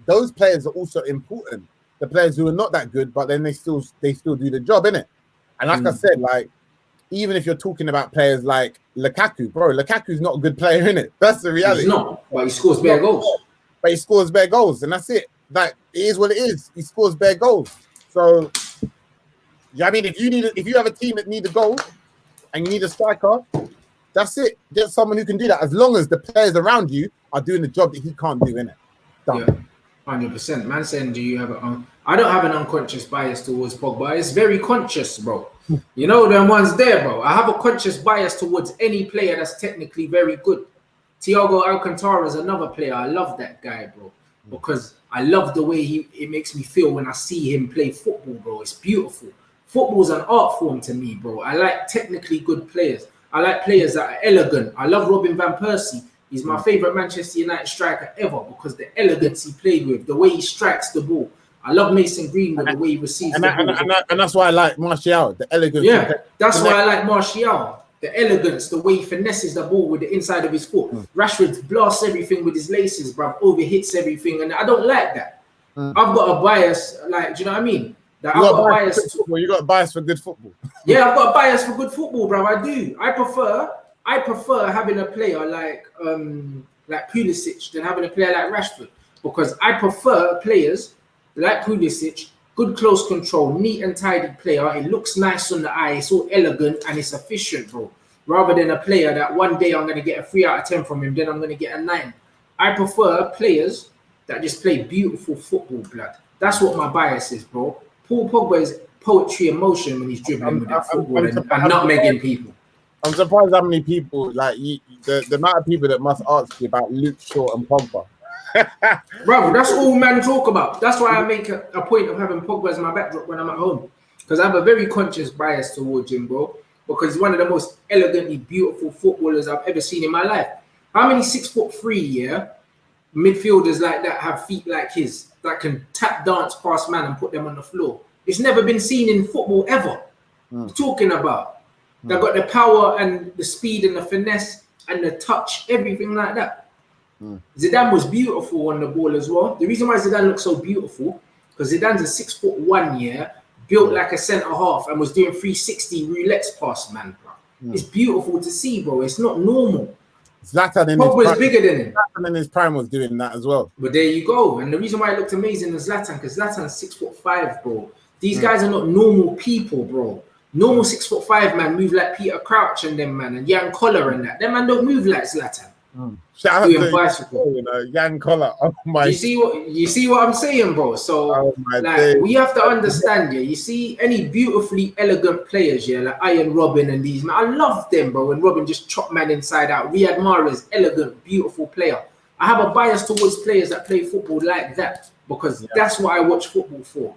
those players are also important. The players who are not that good, but then they still do the job, innit? And like I said, like even if you're talking about players like Lukaku, bro, Lukaku's not a good player, innit? That's the reality. He's not, but he scores bare goals. But he scores bare goals, and that's it. Like it is what it is. He scores bare goals. So, I mean, if you have a team that need a goal and you need a striker, that's it. Get someone who can do that. As long as the players around you are doing the job that he can't do, innit? Done. 100%. Man saying, do you have I don't have an unconscious bias towards Pogba. It's very conscious, bro. You know them ones there, bro. I have a conscious bias towards any player that's technically very good. Thiago Alcantara is another player. I love that guy, bro, because I love the way it makes me feel when I see him play football, bro. It's beautiful. Football's an art form to me, bro. I like technically good players. I like players that are elegant. I love Robin van Persie. He's my favorite Manchester United striker ever because the elegance he played with, the way he strikes the ball. I love Mason Greenwood, the way he receives the ball. And that's why I like Martial, the elegance. Yeah, that's why I like Martial. The elegance, the way he finesses the ball with the inside of his foot. Rashford blasts everything with his laces, bruv, overhits everything, and I don't like that. I've got a bias, like, do you know what I mean? That you got a bias for good football. Yeah, I've got a bias for good football, bruv. I do. I prefer having a player like Pulisic than having a player like Rashford because I prefer players like Pulisic, good close control, neat and tidy player. It looks nice on the eye. It's all elegant and it's efficient, bro. Rather than a player that one day I'm going to get a 3 out of 10 from him, then I'm going to get a 9. I prefer players that just play beautiful football, blood. That's what my bias is, bro. Paul Pogba is poetry in motion when he's dribbling with the football and nutmegging people. I'm surprised how many people, like the amount of people that must ask you about Luke Shaw and Pogba. Bro, that's all man talk about. That's why I make a point of having Pogba as my backdrop when I'm at home. Because I have a very conscious bias towards him, bro. Because he's one of the most elegantly beautiful footballers I've ever seen in my life. How many 6'3" midfielders like that have feet like his that can tap dance past man and put them on the floor? It's never been seen in football ever. Talking about. They've got the power and the speed and the finesse and the touch, everything like that. Zidane was beautiful on the ball as well. The reason why Zidane looks so beautiful, because Zidane's a 6'1", built like a centre half and was doing 360 roulettes past man, bro. It's beautiful to see, bro. It's not normal. Zlatan in his prime was doing that as well. But there you go. And the reason why it looked amazing is Zlatan, because Zlatan's 6'5", bro. These guys are not normal people, bro. Normal 6'5" man move like Peter Crouch and them, man, and Jan Koller and that. Them man don't move like Zlatan. Shout out to bicycle. Jan Koller. Oh my! You see what I'm saying, bro? So we have to understand, yeah. You see any beautifully elegant players, yeah, like Iron Robin and these, man. I love them, bro. When Robin just chop man inside out. Riyad Mahrez, elegant, beautiful player. I have a bias towards players that play football like that because that's what I watch football for.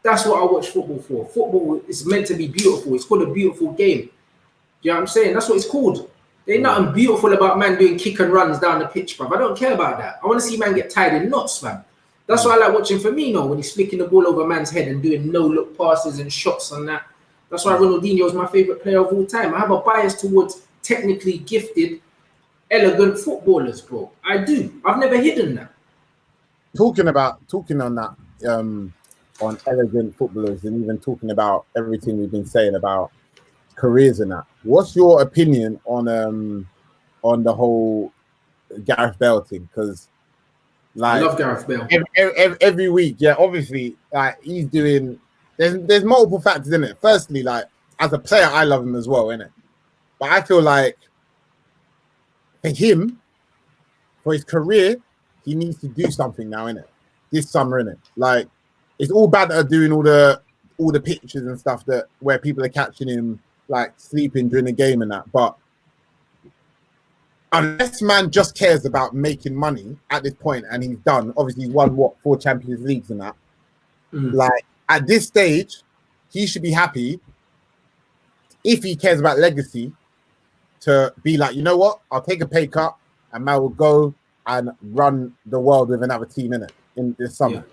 That's what I watch football for. Football is meant to be beautiful. It's called a beautiful game. You know what I'm saying? That's what it's called. There ain't nothing beautiful about man doing kick and runs down the pitch, bruv. I don't care about that. I want to see man get tied in knots, fam. That's why I like watching Firmino when he's flicking the ball over man's head and doing no-look passes and shots on that. That's why Ronaldinho is my favourite player of all time. I have a bias towards technically gifted, elegant footballers, bro. I do. I've never hidden that. Talking on that, on elegant footballers and even talking about everything we've been saying about careers and that. What's your opinion on the whole Gareth Bale thing? Because like, I love Gareth Bale. Every week, yeah, obviously, like he's doing. There's multiple factors in it. Firstly, like as a player, I love him as well, innit? But I feel like for him, for his career, he needs to do something now, innit? This summer, innit? Like it's all bad at doing all the pictures and stuff that where people are catching him like sleeping during the game and that, but unless man just cares about making money at this point, and he's done, obviously he's won 4 Champions Leagues and that, like at this stage he should be happy if he cares about legacy to be like, you know what, I'll take a pay cut and man will go and run the world with another team in this summer.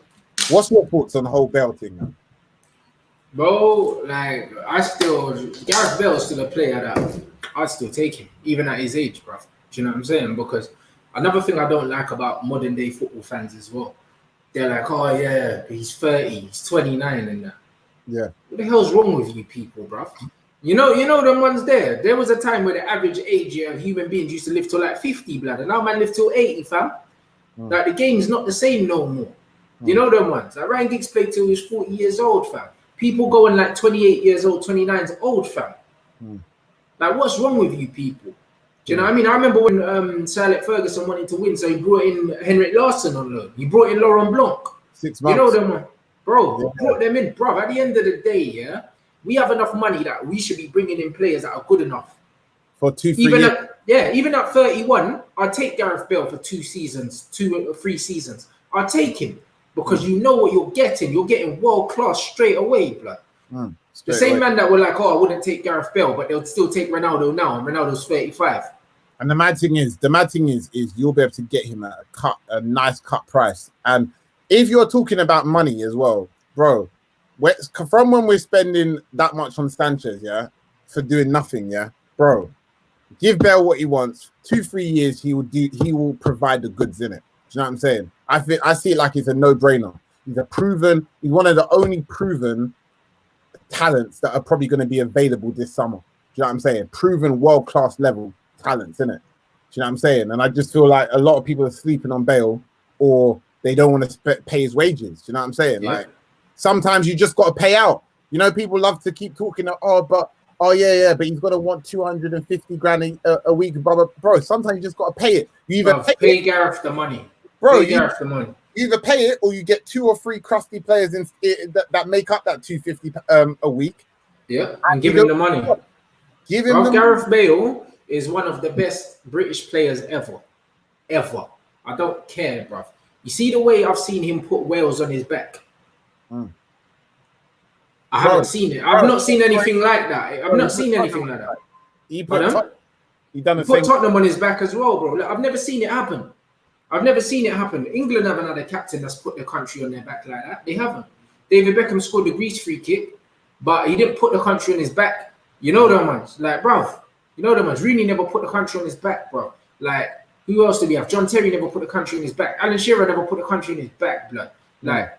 What's your thoughts on the whole Bale thing, man? Bro, like Gareth Bale's still a player that I'd still take him, even at his age, bro. Do you know what I'm saying? Because another thing I don't like about modern day football fans as well, they're like, oh yeah, he's 30, he's 29 and that. Yeah. What the hell's wrong with you people, bro? You know them ones there. There was a time where the average age of human beings used to live till like 50, blood, and now man live till 80, fam. Like the game's not the same no more. You know them ones. Like Ryan Giggs played till he was 40 years old, fam. People going like 28 years old, 29 is old, fam. Like, what's wrong with you people? Do you know what I mean? I remember when Sir Alex Ferguson wanted to win, so he brought in Henrik Larsson on loan. He brought in Laurent Blanc. 6 months. You know them, bro. Yeah. Brought them in, bro. At the end of the day, yeah, we have enough money that we should be bringing in players that are good enough. For 2-3 years. Even at 31, I'd take Gareth Bale for 2 seasons, 2 or 3 seasons. I'd take him. Because you know what you're getting. You're getting world class straight away, blood. The same man that were like, oh, I wouldn't take Gareth Bale, but they'll still take Ronaldo now, and Ronaldo's 35. And the mad thing is you'll be able to get him at a nice cut price. And if you're talking about money as well, bro, from when we're spending that much on Sanchez, yeah, for doing nothing, yeah, bro, give Bale what he wants. 2-3 years, he will provide the goods in it. Do you know what I'm saying? I see it like it's a no-brainer. He's one of the only proven talents that are probably going to be available this summer. Do you know what I'm saying? Proven world-class level talents, innit? Do you know what I'm saying? And I just feel like a lot of people are sleeping on Bale, or they don't want to pay his wages. Do you know what I'm saying? Yeah. Like sometimes you just got to pay out. You know, people love to keep talking, but he's got to want 250 grand a week, bro. Sometimes you just got to pay it. You either pay Gareth the money. Bro, you either pay it or you get 2 or 3 crusty players that make up that 250 a week. Yeah, and give him the money. Gareth Bale is one of the best British players ever. I don't care, bruv. You see the way I've seen him put Wales on his back. I haven't seen it. I've not seen anything like that. I've not seen anything like that. He put Tottenham on his back as well, bro. Like, I've never seen it happen. England haven't had a captain that's put the country on their back like that. They haven't. David Beckham scored the Greece free kick, but he didn't put the country on his back. You know them ones, like, bruv. You know them ones. Rooney never put the country on his back, bro. Like, who else did we have? John Terry never put the country on his back. Alan Shearer never put the country on his back, blood. Like,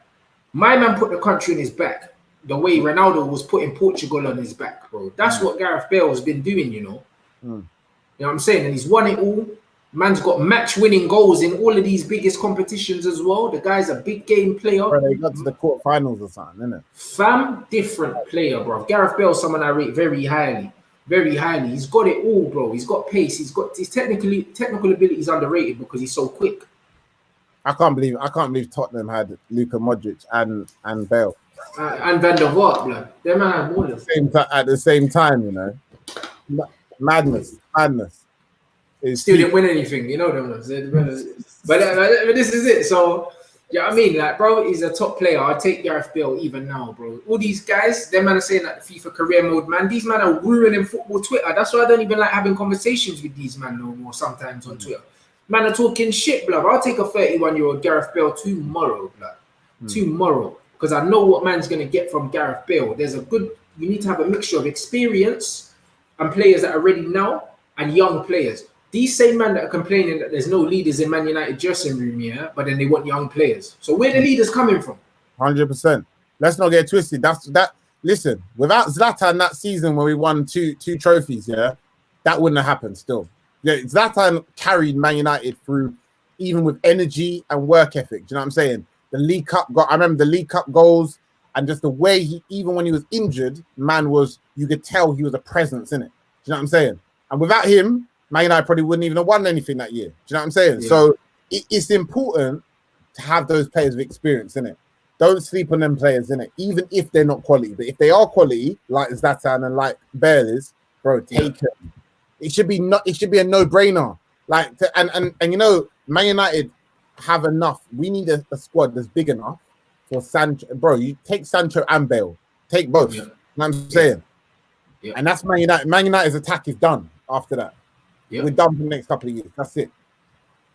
my man put the country on his back the way Ronaldo was putting Portugal on his back, bro. That's what Gareth Bale has been doing, you know. You know what I'm saying? And he's won it all. Man's got match-winning goals in all of these biggest competitions as well. The guy's a big game player. Bro, they got to the quarterfinals or something, isn't it? Fam, different player, bro. Gareth Bale's someone I rate very highly. Very highly. He's got it all, bro. He's got pace. He's got his technical ability is underrated because he's so quick. I can't believe Tottenham had Luka Modric and Bale. And Van der Vaart, blood. Them man had more at the same time, you know. Madness. Still didn't win anything, you know them. But this is it. So, yeah, I mean, like, bro, he's a top player. I'd take Gareth Bale even now, bro. All these guys, them man are saying that the FIFA career mode, man. These men are ruining football Twitter. That's why I don't even like having conversations with these men no more sometimes on Twitter. Man are talking shit, blood. I'll take a 31-year-old Gareth Bale tomorrow, blood. Tomorrow. Because I know what man's going to get from Gareth Bale. You need to have a mixture of experience and players that are ready now and young players. These same men that are complaining that there's no leaders in Man United dressing room, yeah, but then they want young players. So where the leaders coming from? 100%. Let's not get twisted. Listen, without Zlatan that season when we won two trophies, yeah, that wouldn't have happened still. Yeah, Zlatan carried Man United through, even with energy and work ethic. Do you know what I'm saying? The League Cup I remember the League Cup goals and just the way even when he was injured, you could tell he was a presence in it. Do you know what I'm saying? And without him, Man United probably wouldn't even have won anything that year. Do you know what I'm saying? Yeah. So it's important to have those players of experience in it. Don't sleep on them players in it, even if they're not quality. But if they are quality, like Zlatan and like Bale is, bro, take them. It should be a no-brainer. Like, and you know, Man United have enough. We need a squad that's big enough for Sancho. Bro, you take Sancho and Bale. Take both. You know what I'm saying? Yeah. And that's Man United. Man United's attack is done after that. We're done for the next couple of years. That's it.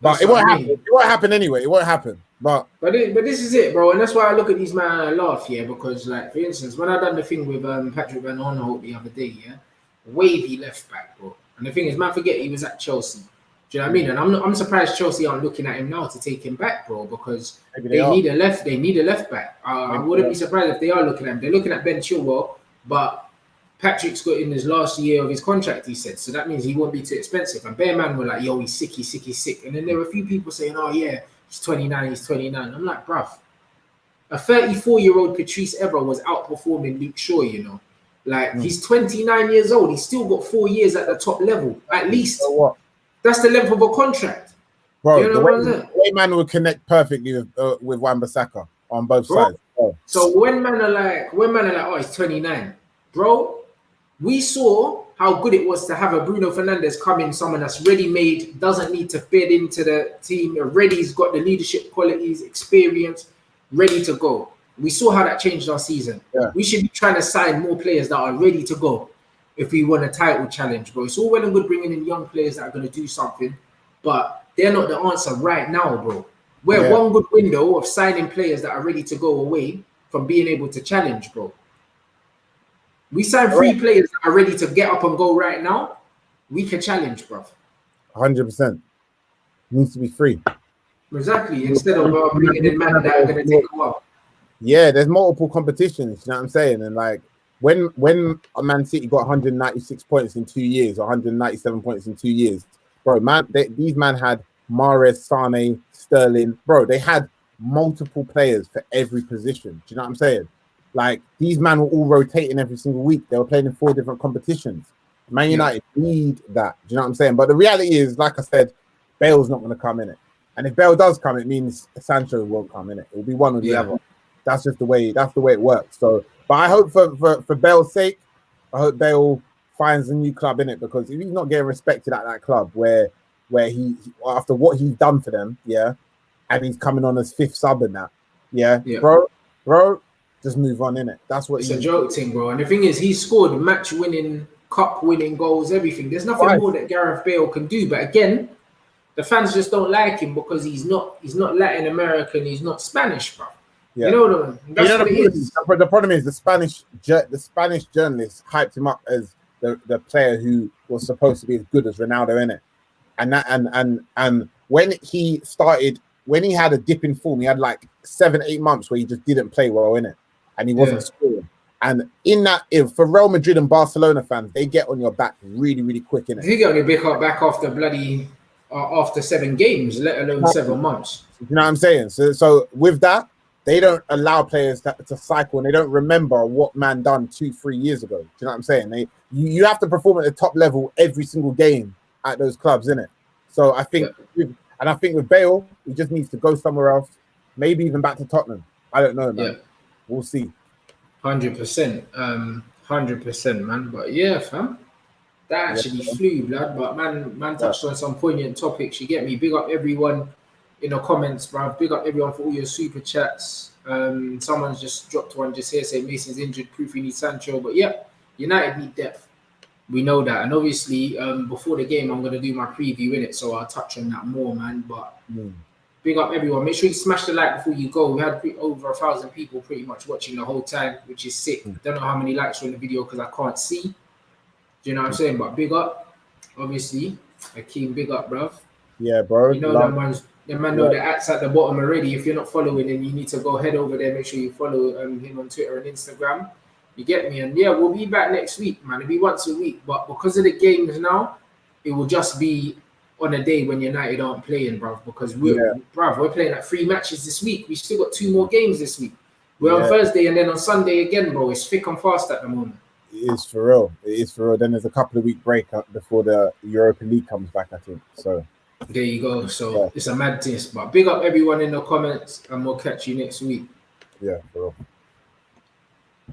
But it won't happen. It won't happen anyway. It won't happen. But this is it, bro. And that's why I look at these man and I laugh, yeah. Because, like, for instance, when I done the thing with Patrick Van Aanholt the other day, yeah, wavy left back, bro. And the thing is, man, forget he was at Chelsea. Do you know what I mean? And I'm surprised Chelsea aren't looking at him now to take him back, bro, because they need a left back. I wouldn't be surprised if they are looking at him. They're looking at Ben Chilwell, but Patrick's got in his last year of his contract, he said. So that means he won't be too expensive. And Bear Man were like, yo, he's sick. And then there were a few people saying, oh, yeah, he's 29. I'm like, bruv, a 34-year-old Patrice Evra was outperforming Luke Shaw, you know. Like, he's 29 years old. He's still got 4 years at the top level, at least. So what? That's the length of a contract. Bro, you know the way man would connect perfectly with Wan-Bissaka on both sides. Oh. So when man are like, oh, he's 29. Bro, we saw how good it was to have a Bruno Fernandes come in, someone that's ready-made, doesn't need to fit into the team, already he's got the leadership qualities, experience, ready to go. We saw how that changed our season. Yeah. We should be trying to sign more players that are ready to go if we want a title challenge, bro. It's all well and good bringing in young players that are going to do something, but they're not the answer right now, bro. We're one good window of signing players that are ready to go away from being able to challenge, bro. We sign 3 players that are ready to get up and go right now. We can challenge, bro. 100%. Needs to be free. Exactly. Instead of bringing in men that are going to take a while. Yeah, there's multiple competitions. You know what I'm saying? And like when a Man City got 196 points in 2 years, or 197 points in 2 years, bro, these man had Mahrez, Sane, Sterling. Bro, they had multiple players for every position. Do you know what I'm saying? Like, these men were all rotating every single week. They were playing in 4 different competitions. Man United need that. Do you know what I'm saying? But the reality is, like I said, Bale's not going to come in it. And if Bale does come, it means Sancho won't come in it. It'll be one or the other. That's just the way it works. So, but I hope for Bale's sake, I hope Bale finds a new club in it, because if he's not getting respected at that club where where he after what he's done for them, yeah, and he's coming on as 5th sub in that, yeah. Bro, just move on in it. That's what it's a joke thing, bro. And the thing is, he scored match-winning, cup-winning goals, everything. There's nothing more that Gareth Bale can do. But again, the fans just don't like him because he's not Latin American, he's not Spanish, bro. Yeah. You know that's what it is. The problem is the Spanish journalists hyped him up as the player who was supposed to be as good as Ronaldo in it. And when he started, when he had a dip in form, he had like 7-8 months where he just didn't play well in it, and he wasn't scoring. And in that, for Real Madrid and Barcelona fans, they get on your back really, really quick in it. They get on your back after bloody after 7 games, let alone 7 months. You know what I'm saying? So with that, they don't allow players to cycle, and they don't remember what man done 2-3 years ago. Do you know what I'm saying? You have to perform at the top level every single game at those clubs, innit? So I think, I think with Bale, he just needs to go somewhere else, maybe even back to Tottenham. I don't know, man. Yeah. We'll see. 100%, 100%, man. But yeah, fam, that actually flew, blood. But man touched on some poignant topics. You get me? Big up everyone in the comments, bro. Big up everyone for all your super chats. Someone's just dropped one just here saying Mason's injured, proof he needs Sancho. But yeah, United need depth. We know that. And obviously, before the game, I'm going to do my preview in it, so I'll touch on that more, man. But big up everyone. Make sure you smash the like before you go. We had over 1,000 people pretty much watching the whole time, which is sick. Don't know how many likes were in the video because I can't see. Do you know what I'm saying? But big up, obviously. Akeem, big up, bruv. Yeah, bro. You know the man know the ads at the bottom already. If you're not following him, you need to go head over there. Make sure you follow him on Twitter and Instagram. You get me? And yeah, we'll be back next week, man. It'll be once a week. But because of the games now, it will just be on a day when United aren't playing, bruv. Because we're playing like 3 matches this week. We still got 2 more games this week. We're on Thursday and then on Sunday again, bro. It's thick and fast at the moment. It is for real. It is for real. Then there's a couple of week break before the Europa League comes back, I think. So there you go. So it's a madness. But big up everyone in the comments, and we'll catch you next week. Yeah, for real.